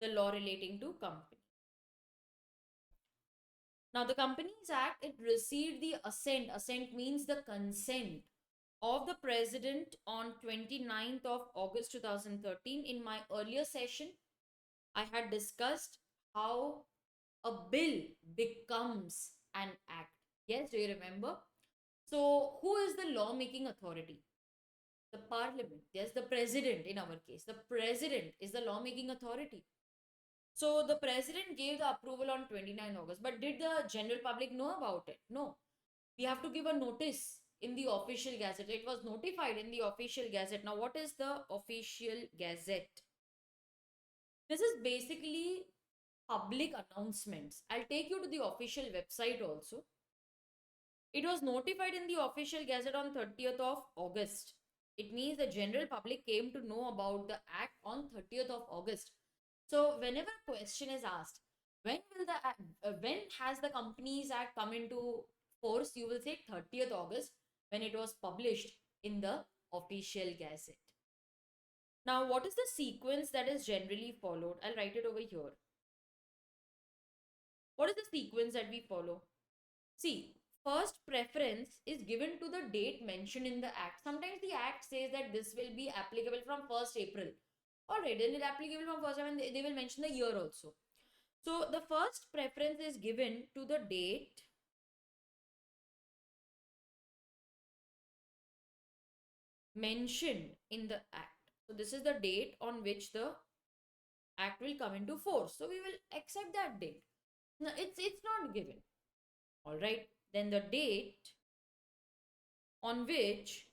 the law relating to company. Now, the Companies Act, it received the assent. Assent means the consent of the president on 29th of August 2013. In my earlier session, I had discussed how a bill becomes an act. Yes, do you remember? So, who is the lawmaking authority? The parliament. Yes, the president in our case. The president is the lawmaking authority. So the president gave the approval on 29 August, but did the general public know about it? No. We have to give a notice in the official gazette. It was notified in the official gazette. Now, what is the official gazette? This is basically public announcements. I'll take you to the official website also. It was notified in the official gazette on 30th of August. It means the general public came to know about the act on 30th of August. So whenever a question is asked, when has the Companies Act come into force? You will say 30th August when it was published in the official gazette. Now, what is the sequence that is generally followed? I'll write it over here. What is the sequence that we follow? See, first preference is given to the date mentioned in the act. Sometimes the act says that this will be applicable from 1st April. Alright, then it's applicable from 1st April, and they will mention the year also. So the first preference is given to the date mentioned in the act. So this is the date on which the act will come into force. So we will accept that date. Now it's not given. All right. Then the date on which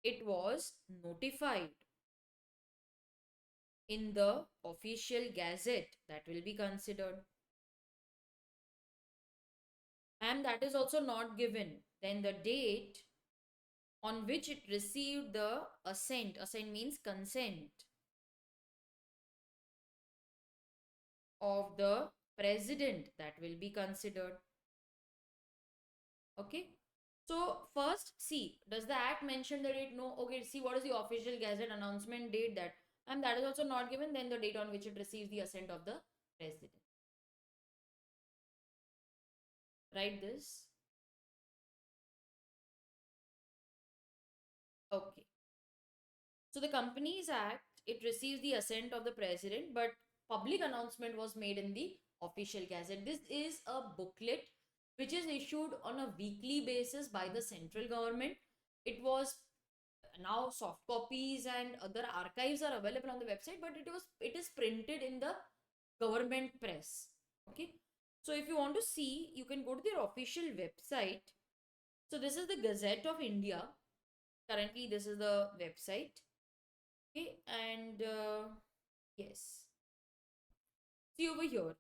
it was notified in the official gazette, that will be considered. And that is also not given. Then the date on which it received the assent. Assent means consent of the president, that will be considered. Okay. So first, see, does the act mention the date? No. Okay, see, what is the official gazette announcement date? That, and that is also not given. Then the date on which it receives the assent of the president. Write this. Okay. So the Companies Act, it receives the assent of the president, but public announcement was made in the official gazette. This is a booklet which is issued on a weekly basis by the central government. It was, now soft copies and other archives are available on the website, but it is printed in the government press. Okay. So if you want to see, you can go to their official website. So this is the Gazette of India. Currently, this is the website. Okay, and yes, see over here,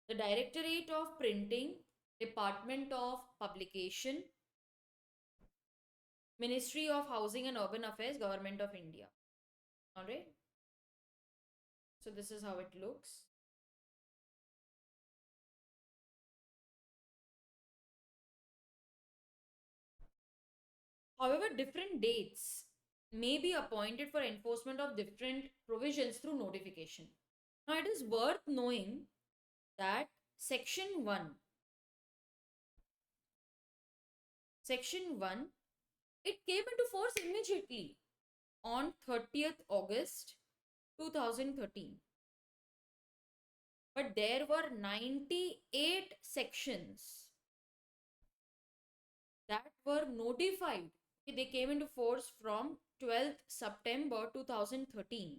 the Directorate of Printing, Department of Publication, Ministry of Housing and Urban Affairs, Government of India. All right. So this is how it looks. However, different dates may be appointed for enforcement of different provisions through notification. Now, it is worth knowing that Section 1, it came into force immediately on 30th August 2013. but there were 98 sections that were notified. Okay, they came into force from 12th September 2013.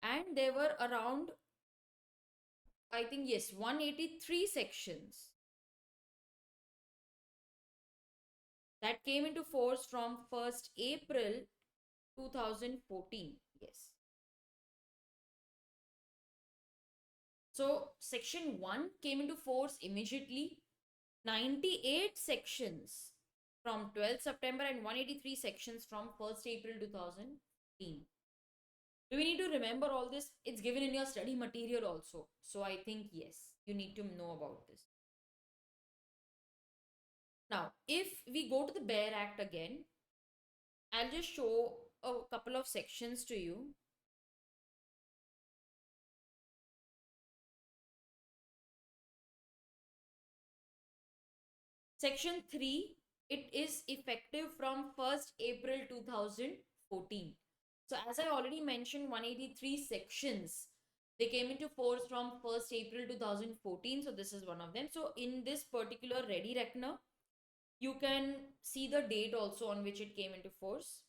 And there were around, I think, yes, 183 sections that came into force from 1st April 2014. Yes. So section 1 came into force immediately. 98 sections from 12th September and 183 sections from 1st April 2015. Do we need to remember all this? It's given in your study material also. So I think yes, you need to know about this. Now, if we go to the Bare Act again, I'll just show a couple of sections to you. Section 3, it is effective from 1st April 2014. So as I already mentioned, 183 sections, they came into force from 1st April 2014. So this is one of them. So in this particular Ready Reckoner, you can see the date also on which it came into force.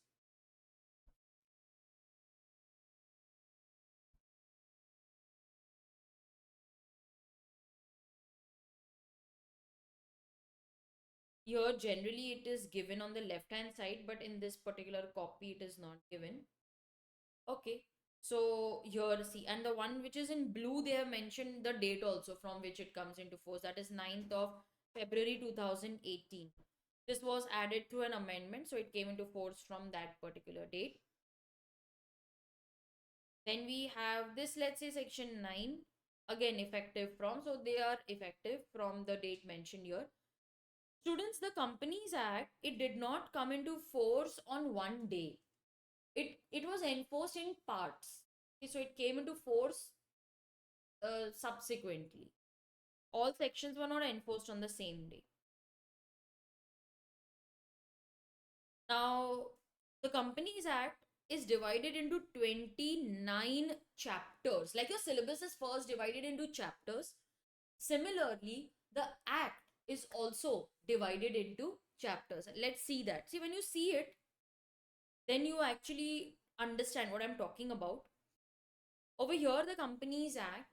Here generally it is given on the left hand side, but in this particular copy it is not given. Okay, so here see, and the one which is in blue, they have mentioned the date also from which it comes into force, that is 9th of February 2018. This was added through an amendment, so it came into force from that particular date. Then we have this, let's say section 9, again effective from, so they are effective from the date mentioned here. Students, the Companies Act, it did not come into force on one day. It was enforced in parts. Okay, so it came into force subsequently. All sections were not enforced on the same day. Now, the Companies Act is divided into 29 chapters. Like your syllabus is first divided into chapters. Similarly, the Act is also divided into chapters. Let's see that. See, when you see it, then you actually understand what I'm talking about. Over here, the Companies Act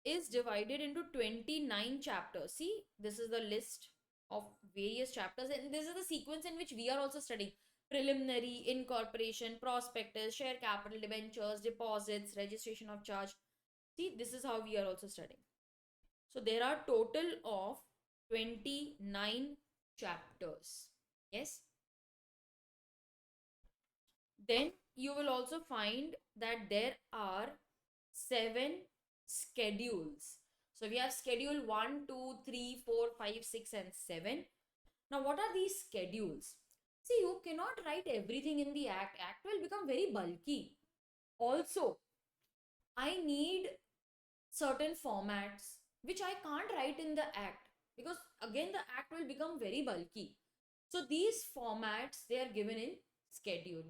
is divided into 29 chapters. See, this is the list of various chapters, and this is the sequence in which we are also studying: preliminary, incorporation, prospectus, share capital, debentures, deposits, registration of charge. See, this is how we are also studying. So there are total of 29 chapters. Yes. Then you will also find that there are 7 schedules. So we have schedule 1, 2, 3, 4, 5, 6, and 7. Now, what are these schedules? See, you cannot write everything in the act. Act will become very bulky. Also, I need certain formats which I can't write in the act, because again the act will become very bulky. So these formats, they are given in schedule.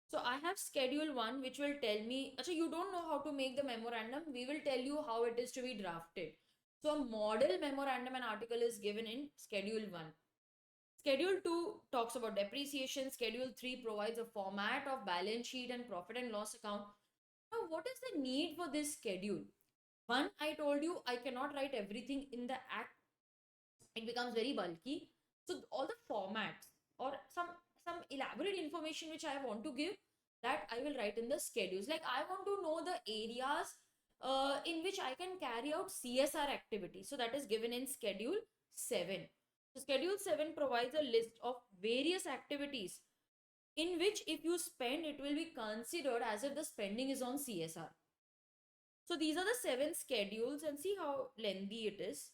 So I have schedule 1 which will tell me, actually you don't know how to make the memorandum, we will tell you how it is to be drafted. So a model memorandum and article is given in schedule 1. Schedule 2 talks about depreciation. Schedule 3 provides a format of balance sheet and profit and loss account. Now, what is the need for this schedule? One, I told you I cannot write everything in the act. It becomes very bulky. So all the formats or some elaborate information which I want to give, that I will write in the schedules. Like I want to know the areas in which I can carry out CSR activity. So that is given in schedule 7. So schedule 7 provides a list of various activities in which if you spend, it will be considered as if the spending is on CSR. So these are the 7 schedules, and see how lengthy it is.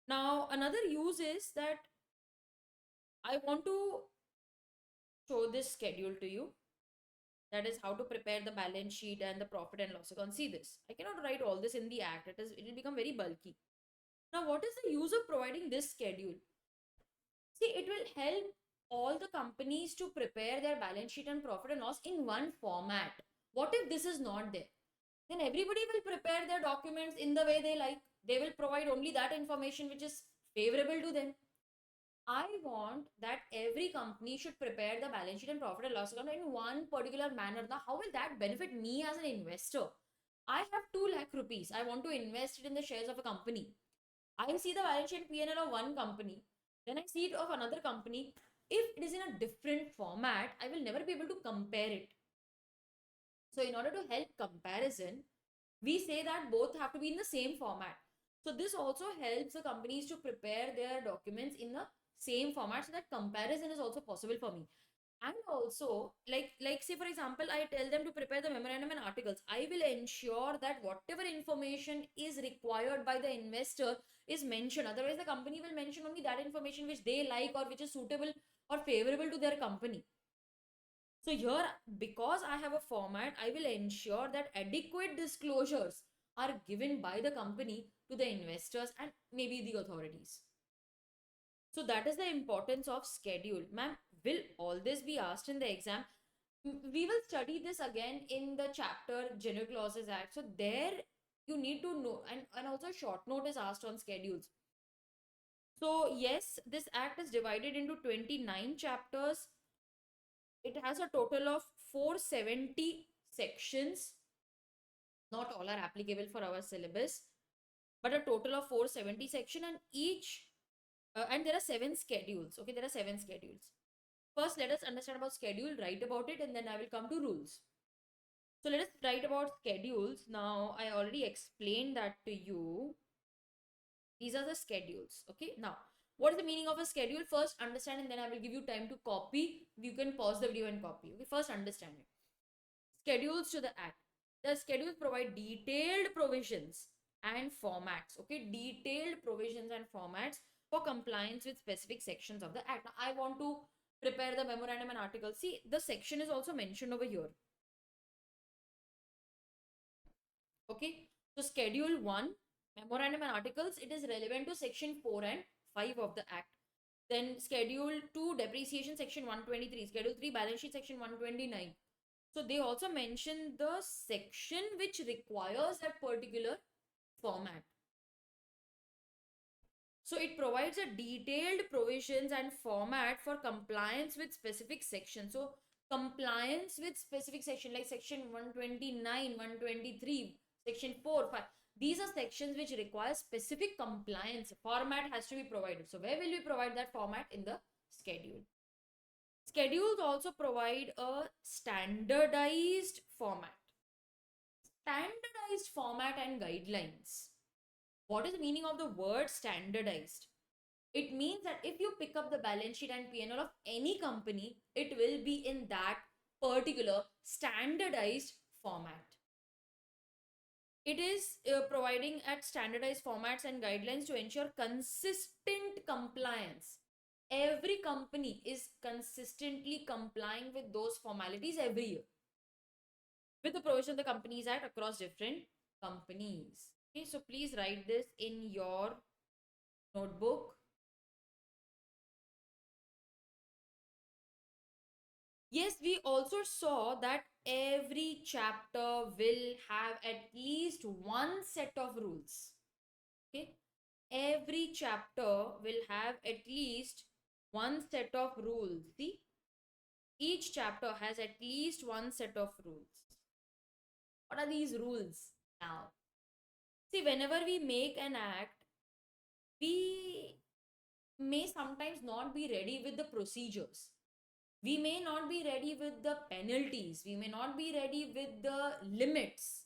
Now, another use is that I want to show this schedule to you. That is how to prepare the balance sheet and the profit and loss account. See this. I cannot write all this in the act. It will become very bulky. Now, what is the use of providing this schedule? See, it will help all the companies to prepare their balance sheet and profit and loss in one format. What if this is not there? then everybody will prepare their documents in the way they like. They will provide only that information which is favorable to them. I want that every company should prepare the balance sheet and profit and loss account in one particular manner. Now, how will that benefit me as an investor? I have 2 lakh rupees. I want to invest it in the shares of a company. I see the balance sheet P&L of one company, then I see it of another company. If it is in a different format, I will never be able to compare it. So, in order to help comparison, we say that both have to be in the same format. So, this also helps the companies to prepare their documents in the same format so that comparison is also possible for me. And also, like say for example, I tell them to prepare the memorandum and articles. I will ensure that whatever information is required by the investor is mentioned. Otherwise, the company will mention only that information which they like or which is suitable or favorable to their company. So here, because I have a format, I will ensure that adequate disclosures are given by the company to the investors and maybe the authorities. So that is the importance of schedule. Ma'am, will all this be asked in the exam? We will study this again in the chapter General Clauses Act. So there you need to know, and also short note is asked on schedules. So yes, this act is divided into 29 chapters. It has a total of 470 sections. Not all are applicable for our syllabus, but a total of 470 section, and each and there are 7 schedules. Okay, there are 7 schedules. First, let us understand about schedule, write about it, and then I will come to rules. So let us write about schedules. Now, I already explained that to you. These are the schedules. Okay, now what is the meaning of a schedule? First understand, and then I will give you time to copy. You can pause the video and copy. Okay, first understand it. Schedules to the act. The schedules provide detailed provisions and formats. Okay, detailed provisions and formats for compliance with specific sections of the act. Now, I want to prepare the memorandum and article. See, the section is also mentioned over here. Okay, so schedule 1, memorandum and articles, it is relevant to section 4 and 5 of the act. Then schedule 2, depreciation, section 123. Schedule 3, balance sheet, section 129. So they also mention the section which requires that particular format. So it provides a detailed provisions and format for compliance with specific sections. So compliance with specific section like section 129, 123, section 4, 5. These are sections which require specific compliance. Format has to be provided. So where will we provide that format? In the schedule. Schedules also provide a standardized format. Standardized format and guidelines. What is the meaning of the word standardized? It means that if you pick up the balance sheet and P&L of any company, it will be in that particular standardized format. It is providing at standardized formats and guidelines to ensure consistent compliance. Every company is consistently complying with those formalities every year with the provision of the Companies Act across different companies. Okay, so please write this in your notebook. Yes, we also saw that every chapter will have at least one set of rules. Okay, every chapter will have at least one set of rules. See, each chapter has at least one set of rules. What are these rules now? See, whenever we make an act, we may sometimes not be ready with the procedures. We may not be ready with the penalties. We may not be ready with the limits.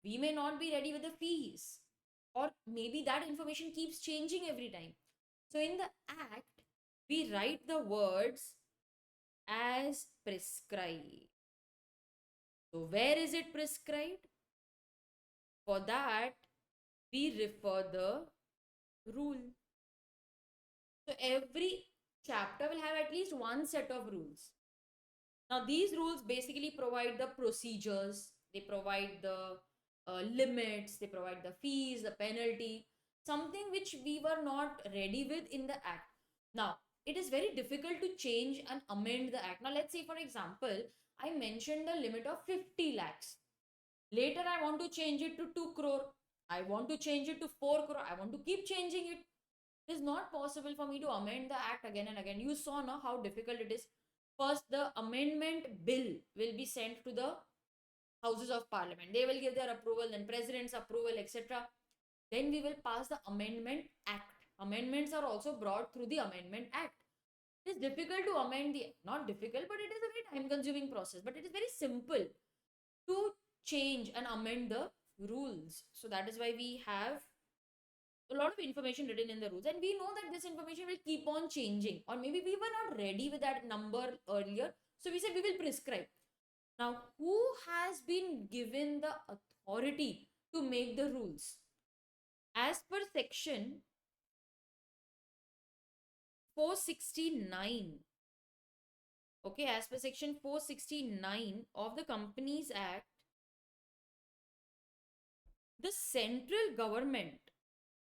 We may not be ready with the fees. Or maybe that information keeps changing every time. So in the act, we write the words as prescribed. So where is it prescribed? For that, we refer the rule. So every chapter will have at least one set of rules. Now, these rules basically provide the procedures, they provide the limits, they provide the fees, the penalty, something which we were not ready with in the act. Now, it is very difficult to change and amend the act. Now, let's say, for example, I mentioned the limit of 50 lakhs. Later, I want to change it to 2 crore. I want to change it to 4 crore. I want to keep changing it. It is not possible for me to amend the act again and again. You saw now how difficult it is. First, the amendment bill will be sent to the houses of parliament. They will give their approval, then president's approval, etc. Then we will pass the amendment act. Amendments are also brought through the amendment act. It is difficult to amend the, not difficult, but it is a very time consuming process. But it is very simple to change and amend the rules. So that is why we have a lot of information written in the rules, and we know that this information will keep on changing, or maybe we were not ready with that number earlier, so we said we will prescribe. Now, who has been given the authority to make the rules? As per section 469, okay, as per section 469 of the Companies Act, the central government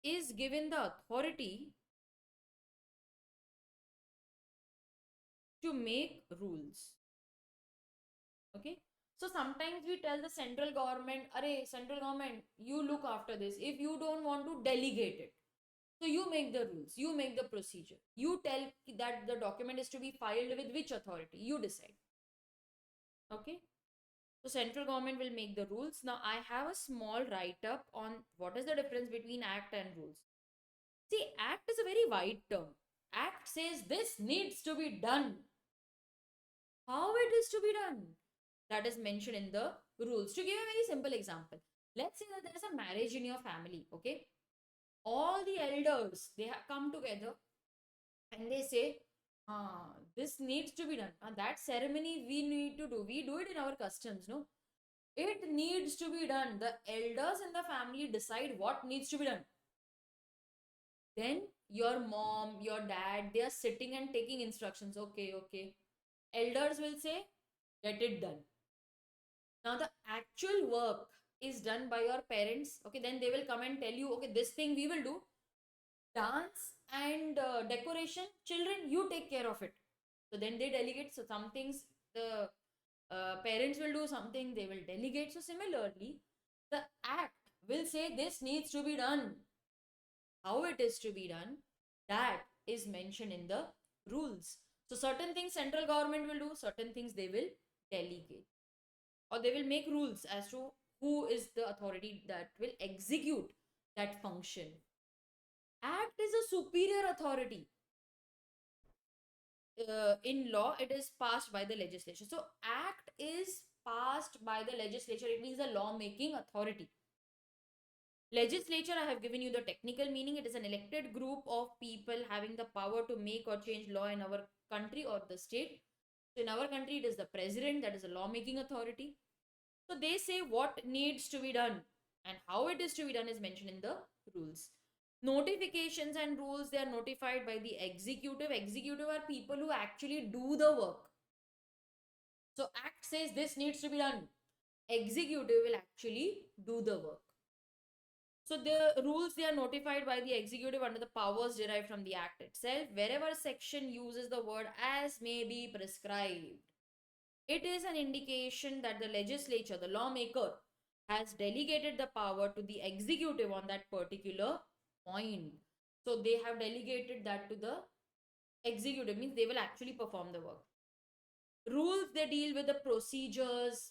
is given the authority to make rules. Okay, so sometimes we tell the central government, "Arey, central government, you look after this. If you don't want to delegate it, so you make the rules, you make the procedure, you tell that the document is to be filed with which authority, you decide." Okay, so central government will make the rules. Now I have a small write-up on what is the difference between act and rules. See, act is a very wide term. Act says this needs to be done. How it is to be done, that is mentioned in the rules. To give a very simple example, let's say that there is a marriage in your family. Okay, all the elders, they have come together and they say, this needs to be done. And that ceremony we need to do, we do it in our customs, no? It needs to be done. The elders in the family decide what needs to be done. Then your mom, your dad, they are sitting and taking instructions. Okay, okay. Elders will say, get it done. Now the actual work is done by your parents. Okay, then they will come and tell you, okay, this thing we will do. Dance and decoration, children, you take care of it. So then they delegate. So some things the parents will do, something they will delegate. So similarly, the act will say this needs to be done. How it is to be done, that is mentioned in the rules. So certain things central government will do, certain things they will delegate, or they will make rules as to who is the authority that will execute that function. Act is a superior authority. In law, it is passed by the legislature. So act is passed by the legislature. It means the law making authority. Legislature, I have given you the technical meaning. It is an elected group of people having the power to make or change law in our country or the state. So in our country, it is the president that is a lawmaking authority. So they say what needs to be done and how it is to be done is mentioned in the rules. Notifications and rules, they are notified by the executive. Executive are people who actually do the work. So act says this needs to be done. Executive will actually do the work. So the rules, they are notified by the executive under the powers derived from the act itself. Wherever section uses the word as may be prescribed, it is an indication that the legislature, the lawmaker, has delegated the power to the executive on that particular point. So they have delegated that to the executive, means they will actually perform the work. Rules, they deal with the procedures,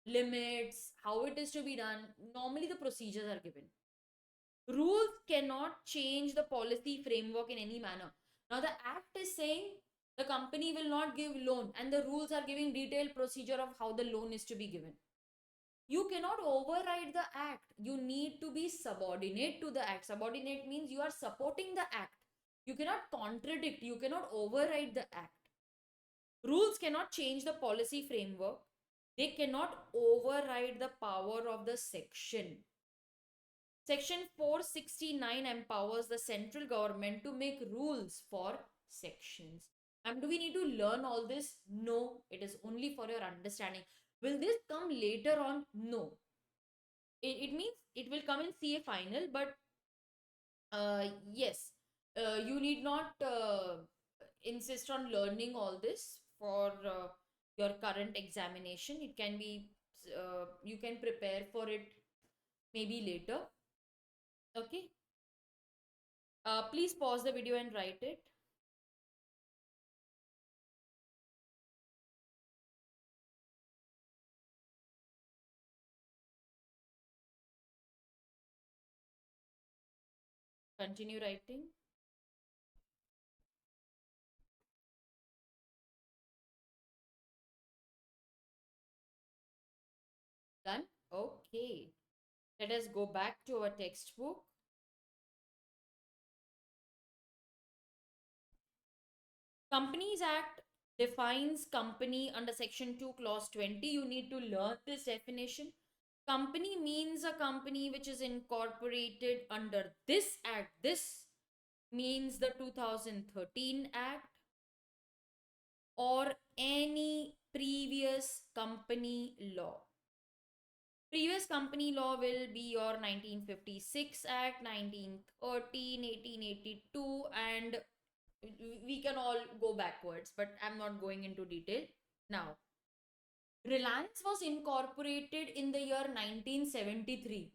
limits, how it is to be done. Normally the procedures are given. Rules cannot change the policy framework in any manner. Now the act is saying the company will not give loan, and the rules are giving detailed procedure of how the loan is to be given. You cannot override the act. You need to be subordinate to the act. Subordinate means you are supporting the act. You cannot contradict, you cannot override the act. Rules cannot change the policy framework. They cannot override the power of the section. Section 469 empowers the central government to make rules for sections. And do we need to learn all this? No, it is only for your understanding. Will this come later on? No. It means it will come in CA final, but yes, you need not insist on learning all this for your current examination. It can be you can prepare for it maybe later. Okay. Please pause the video and write it. Continue writing. Done? Okay. Let us go back to our textbook. Companies Act defines company under Section 2, Clause 20. You need to learn this definition. Company means a company which is incorporated under this act. This means the 2013 Act or any previous company law. Previous company law will be your 1956 Act, 1913, 1882, and we can all go backwards, but I'm not going into detail now. Reliance was incorporated in the year 1973.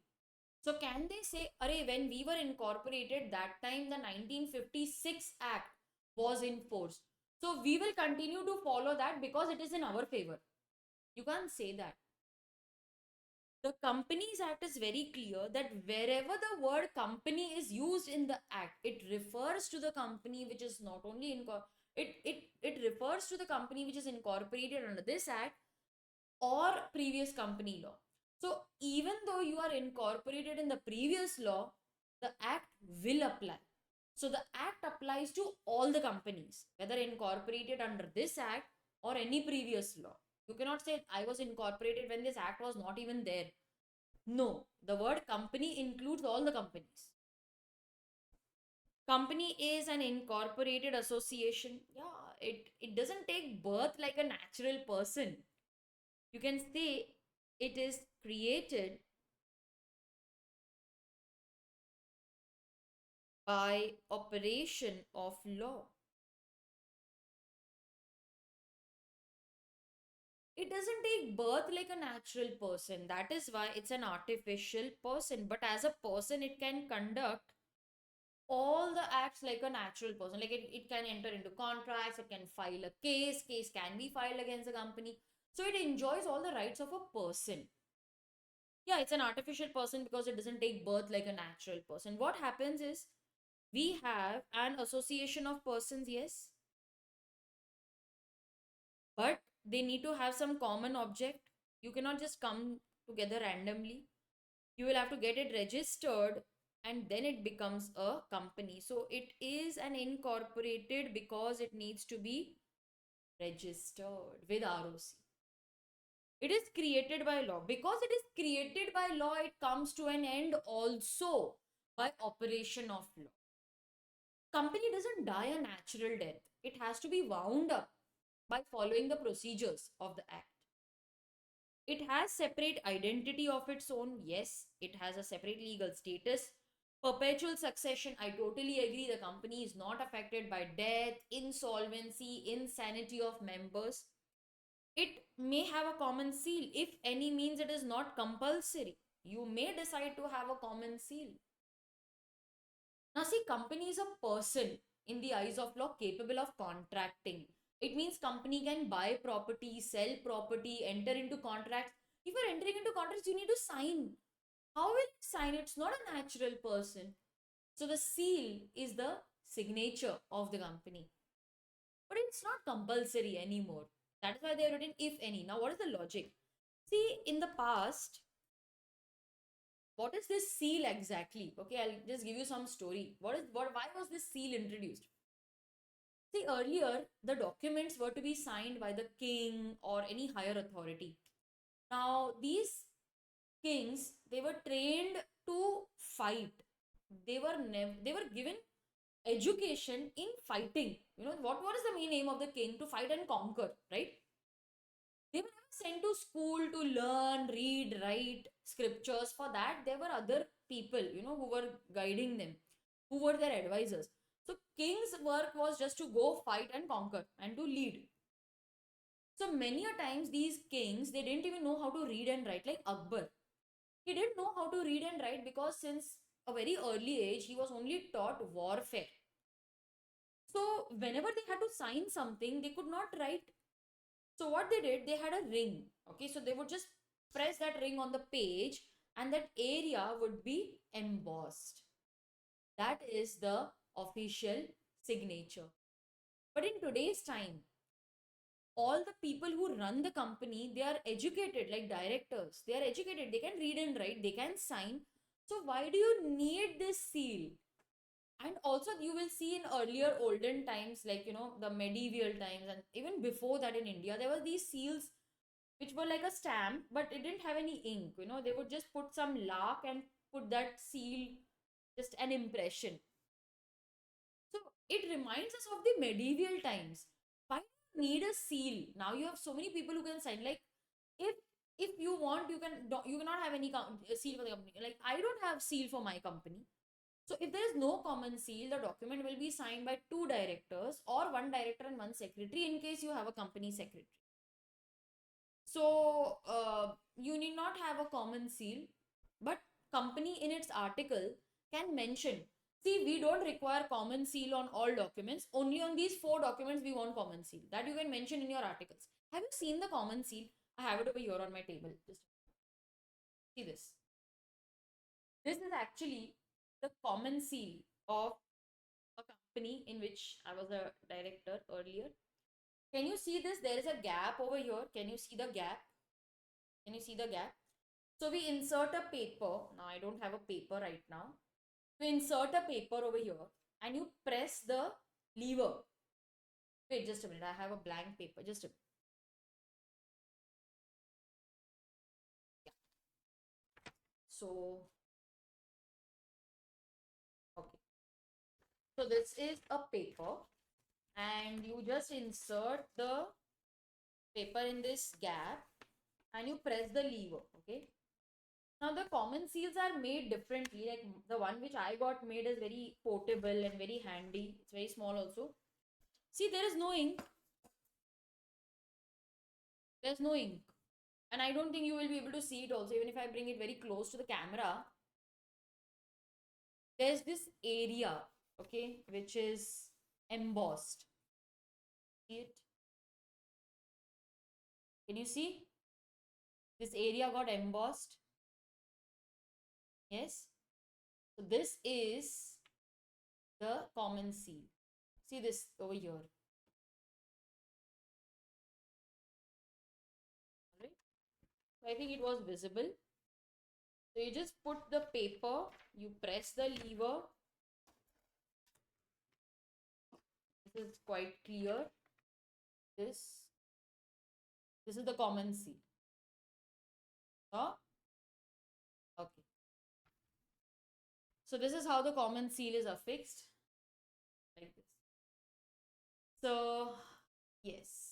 So can they say, Array, when we were incorporated, that time the 1956 Act was in force. So we will continue to follow that because it is in our favor. You can't say that. The Companies Act is very clear that wherever the word company is used in the act, it refers to the company which is not only it refers to the company which is incorporated under this act or previous company law. So even though you are incorporated in the previous law, the act will apply. So the act applies to all the companies, whether incorporated under this act or any previous law. You cannot say I was incorporated when this act was not even there. No, the word company includes all the companies. Company is an incorporated association. Yeah, it doesn't take birth like a natural person. You can say it is created by operation of law. It doesn't take birth like a natural person. That is why it's an artificial person. But as a person, it can conduct all the acts like a natural person. Like it can enter into contracts, it can file a case can be filed against the company. So it enjoys all the rights of a person. Yeah, it's an artificial person because it doesn't take birth like a natural person. What happens is we have an association of persons, yes, but they need to have some common object. You cannot just come together randomly. You will have to get it registered and then it becomes a company. So it is an incorporated because it needs to be registered with ROC. It is created by law. Because it is created by law, it comes to an end also by operation of law. Company doesn't die a natural death. It has to be wound up by following the procedures of the act. It has separate identity of its own. Yes, it has a separate legal status. Perpetual succession, I totally agree. The company is not affected by death, insolvency, insanity of members. It may have a common seal. If any means it is not compulsory. You may decide to have a common seal. Now, see, company is a person in the eyes of law capable of contracting. It means company can buy property, sell property, enter into contracts. If you're entering into contracts, you need to sign. How will it sign? It's not a natural person. So the seal is the signature of the company. But it's not compulsory anymore. That is why they are written if any. Now, what is the logic? See, in the past, what is this seal exactly? Okay, I'll just give you some story. Why was this seal introduced? See, earlier the documents were to be signed by the king or any higher authority. Now, these kings, they were trained to fight. They were given education in fighting. You know, what was the main aim of the king? To fight and conquer, right? They were never sent to school to learn, read, write scriptures. For that, there were other people, you know, who were guiding them, who were their advisors. So, king's work was just to go fight and conquer and to lead. So many a times these kings, they didn't even know how to read and write. Like Akbar, he didn't know how to read and write because since a very early age he was only taught warfare. So whenever they had to sign something, they could not write. So what they did, they had a ring. Okay, so they would just press that ring on the page and that area would be embossed. That is the official signature. But in today's time, all the people who run the company, they are educated like directors. They are educated. They can read and write. They can sign. So why do you need this seal? And also you will see in earlier olden times, like the medieval times and even before that in India, there were these seals which were like a stamp, but it didn't have any ink. They would just put some lark and put that seal, just an impression. So it reminds us of the medieval times. Why do you need a seal? Now you have so many people who can sign. Like if if you want, you cannot have any seal for the company. Like I don't have seal for my company. So if there is no common seal, the document will be signed by two directors or one director and one secretary in case you have a company secretary. So you need not have a common seal, but company in its article can mention, see, we don't require common seal on all documents, only on these four documents we want common seal. That you can mention in your articles. Have you seen the common seal? I have it over here on my table. Just see this. This is actually the common seal of a company in which I was a director earlier. Can you see this? There is a gap over here. Can you see the gap? Can you see the gap? So we insert a paper. Now I don't have a paper right now. We insert a paper over here and you press the lever. Wait, just a minute. I have a blank paper. Just a minute. Yeah. So, okay. So this is a paper and you just insert the paper in this gap and you press the lever. Okay. Now the common seals are made differently. Like the one which I got made is very portable and very handy. It's very small also. See, there is no ink. There's no ink. And I don't think you will be able to see it also. Even if I bring it very close to the camera, there's this area, okay, which is embossed. See it? Can you see? This area got embossed. Yes. So this is the common seal. See this over here. Alright. So I think it was visible. So you just put the paper, you press the lever. This is quite clear. This is the common seal. Huh? Okay. So this is how the common seal is affixed. Like this. So yes.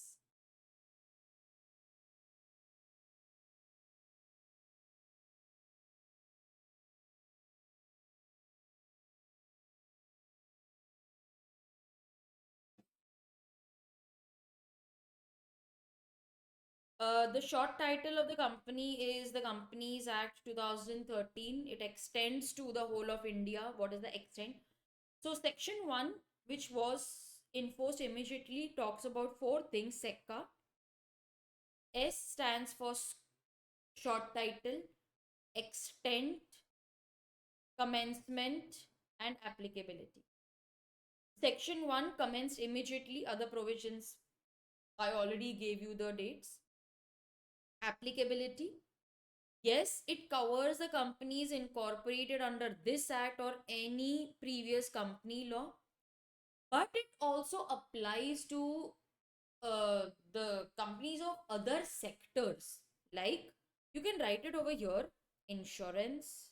The short title of the company is the Companies Act 2013. It extends to the whole of India. What is the extent? So, Section 1, which was enforced immediately, talks about four things. SECCA. S stands for short title, extent, commencement, and applicability. Section 1 commenced immediately. Other provisions, I already gave you the dates. Applicability. Yes, it covers the companies incorporated under this act or any previous company law, but it also applies to the companies of other sectors. Like you can write it over here: insurance,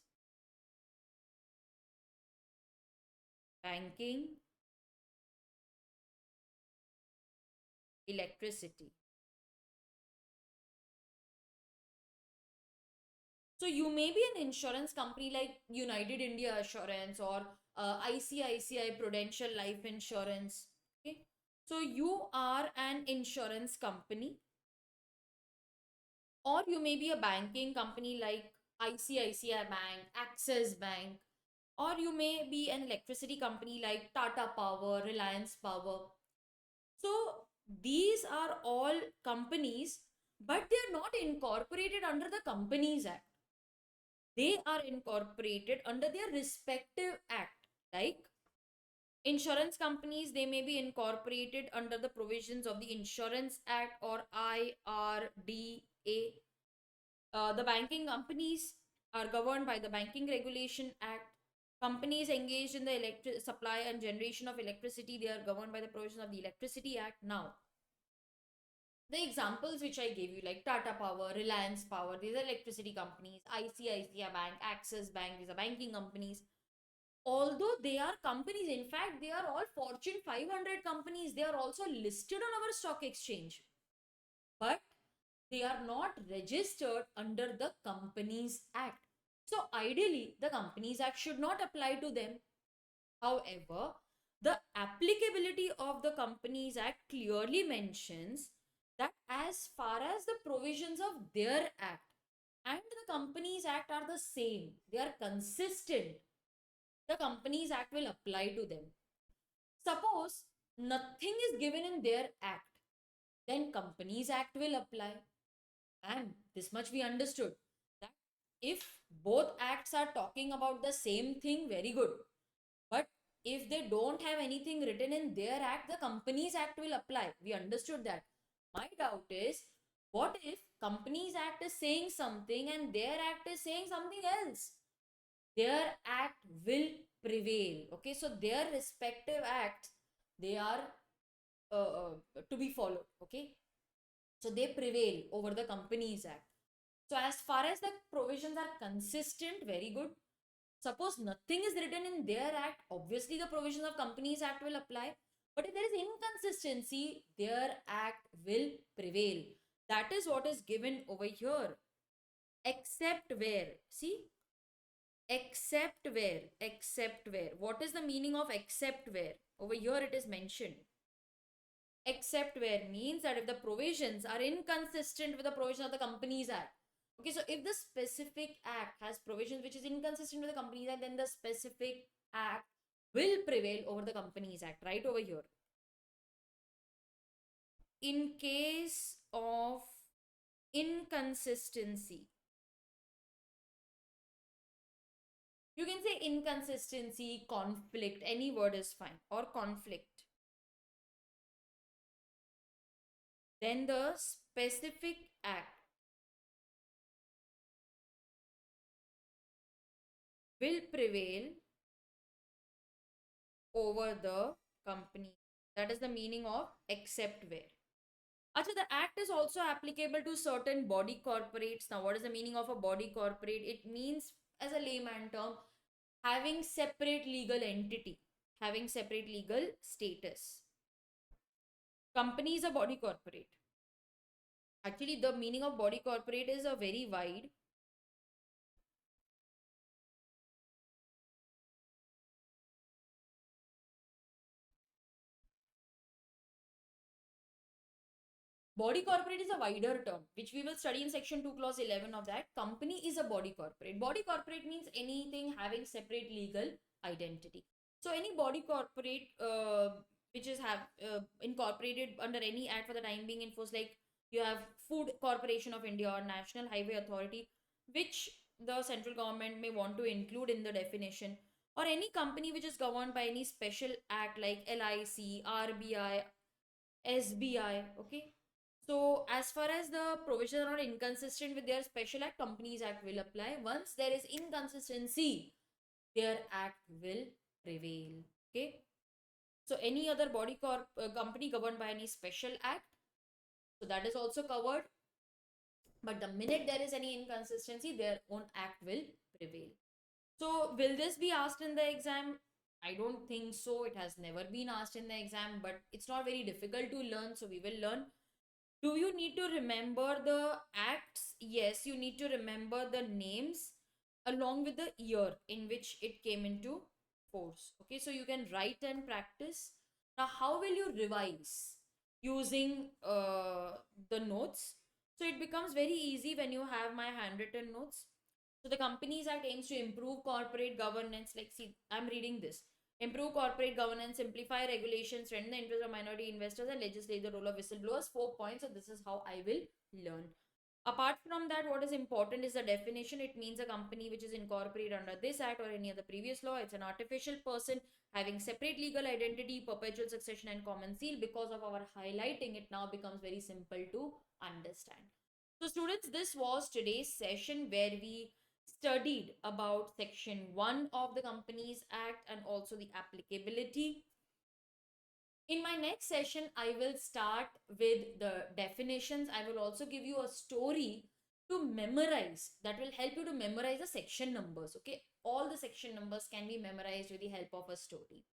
banking, electricity. So you may be an insurance company like United India Assurance or ICICI Prudential Life Insurance. Okay. So you are an insurance company Or you may be a banking company like ICICI Bank, Axis Bank, or you may be an electricity company like Tata Power, Reliance Power. So these are all companies, but they are not incorporated under the Companies Act. They are incorporated under their respective act. Like insurance companies, they may be incorporated under the provisions of the Insurance Act or IRDA. The banking companies are governed by the Banking Regulation Act. Companies engaged in the supply and generation of electricity, they are governed by the provisions of the Electricity Act. Now, the examples which I gave you, like Tata Power, Reliance Power, these are electricity companies, ICICI Bank, Axis Bank, these are banking companies. Although they are companies, in fact, they are all Fortune 500 companies, they are also listed on our stock exchange. But they are not registered under the Companies Act. So, ideally, the Companies Act should not apply to them. However, the applicability of the Companies Act clearly mentions that as far as the provisions of their act and the Companies Act are the same, they are consistent, the Companies Act will apply to them. Suppose nothing is given in their act, then Companies Act will apply. And this much we understood, that if both acts are talking about the same thing, very good. But if they don't have anything written in their act, the Companies Act will apply. We understood that. My doubt is, what if Companies Act is saying something and their act is saying something else? Their act will prevail. Okay, so their respective acts, they are to be followed. Okay, so they prevail over the Companies Act. So as far as the provisions are consistent, very good. Suppose nothing is written in their act, obviously the provisions of Companies Act will apply. But if there is inconsistency, their act will prevail. That is what is given over here. Except where? See? Except where? Except where? What is the meaning of except where? Over here it is mentioned. Except where means that if the provisions are inconsistent with the provision of the Companies Act. Okay, so if the specific act has provisions which is inconsistent with the Companies Act, then the specific act will prevail over the Companies Act, right over here. In case of inconsistency, you can say inconsistency, conflict, any word is fine, or conflict. Then the specific act will prevail over the company. That is the meaning of except where. Achha, the act is also applicable to certain body corporates. Now, what is the meaning of a body corporate? It means, as a layman term, having separate legal entity, having separate legal status. Company is a body corporate. Actually, the meaning of body corporate is a very wide. Body corporate is a wider term, which we will study in section 2, clause 11 of that. Company is a body corporate. Body corporate means anything having separate legal identity. So any body corporate which is have incorporated under any act for the time being in force, like you have Food Corporation of India or National Highway Authority, which the central government may want to include in the definition, or any company which is governed by any special act like LIC, RBI, SBI. Okay, so as far as the provisions are not inconsistent with their special act, Companies Act will apply. Once there is inconsistency, their act will prevail. Okay. So any other company governed by any special act, so that is also covered. But the minute there is any inconsistency, their own act will prevail. So will this be asked in the exam? I don't think so. It has never been asked in the exam, but it's not very difficult to learn. So we will learn. Do you need to remember the acts? Yes, you need to remember the names along with the year in which it came into force. Okay, so you can write and practice. Now, how will you revise? Using the notes. So it becomes very easy when you have my handwritten notes. So the Companies Act aims to improve corporate governance. Like, see, I'm reading this. Improve corporate governance, simplify regulations, strengthen the interest of minority investors, and legislate the role of whistleblowers. 4 points. So this is how I will learn. Apart from that, what is important is the definition. It means a company which is incorporated under this act or any other previous law. It's an artificial person having separate legal identity, perpetual succession, and common seal. Because of our highlighting, it now becomes very simple to understand. So, students, this was today's session where we studied about section 1 of the Companies Act and also the applicability. In my next session, I will start with the definitions. I will also give you a story to memorize that will help you to memorize the section numbers. Okay, all the section numbers can be memorized with the help of a story.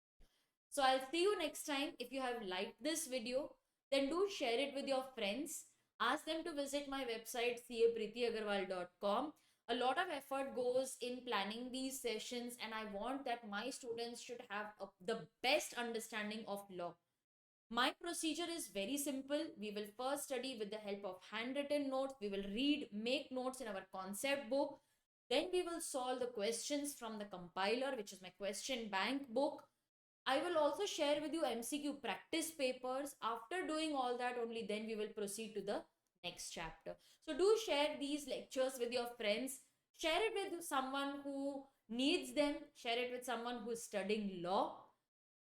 So I'll see you next time. If you have liked this video, then do share it with your friends. Ask them to visit my website capreetyagarwal.com. A lot of effort goes in planning these sessions, and I want that my students should have the best understanding of law. My procedure is very simple. We will first study with the help of handwritten notes. We will read, make notes in our concept book. Then we will solve the questions from the compiler, which is my question bank book. I will also share with you MCQ practice papers. After doing all that, only then we will proceed to the next chapter. So do share these lectures with your friends. Share it with someone who needs them. Share it with someone who is studying law.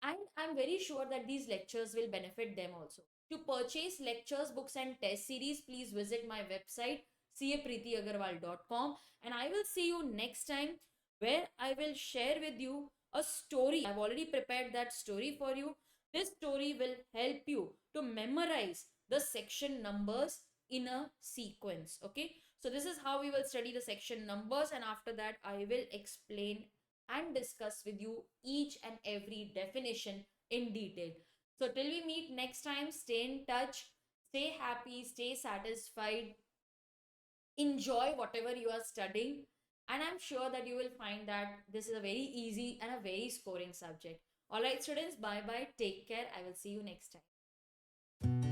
And I'm very sure that these lectures will benefit them also. To purchase lectures, books, and test series, please visit my website capreetyagarwal.com, and I will see you next time where I will share with you a story. I've already prepared that story for you. This story will help you to memorize the section numbers in a sequence. Okay, so this is how we will study the section numbers, and after that, I will explain and discuss with you each and every definition in detail. So, till we meet next time, stay in touch, stay happy, stay satisfied, enjoy whatever you are studying, and I'm sure that you will find that this is a very easy and a very scoring subject. All right, students, bye bye, take care. I will see you next time.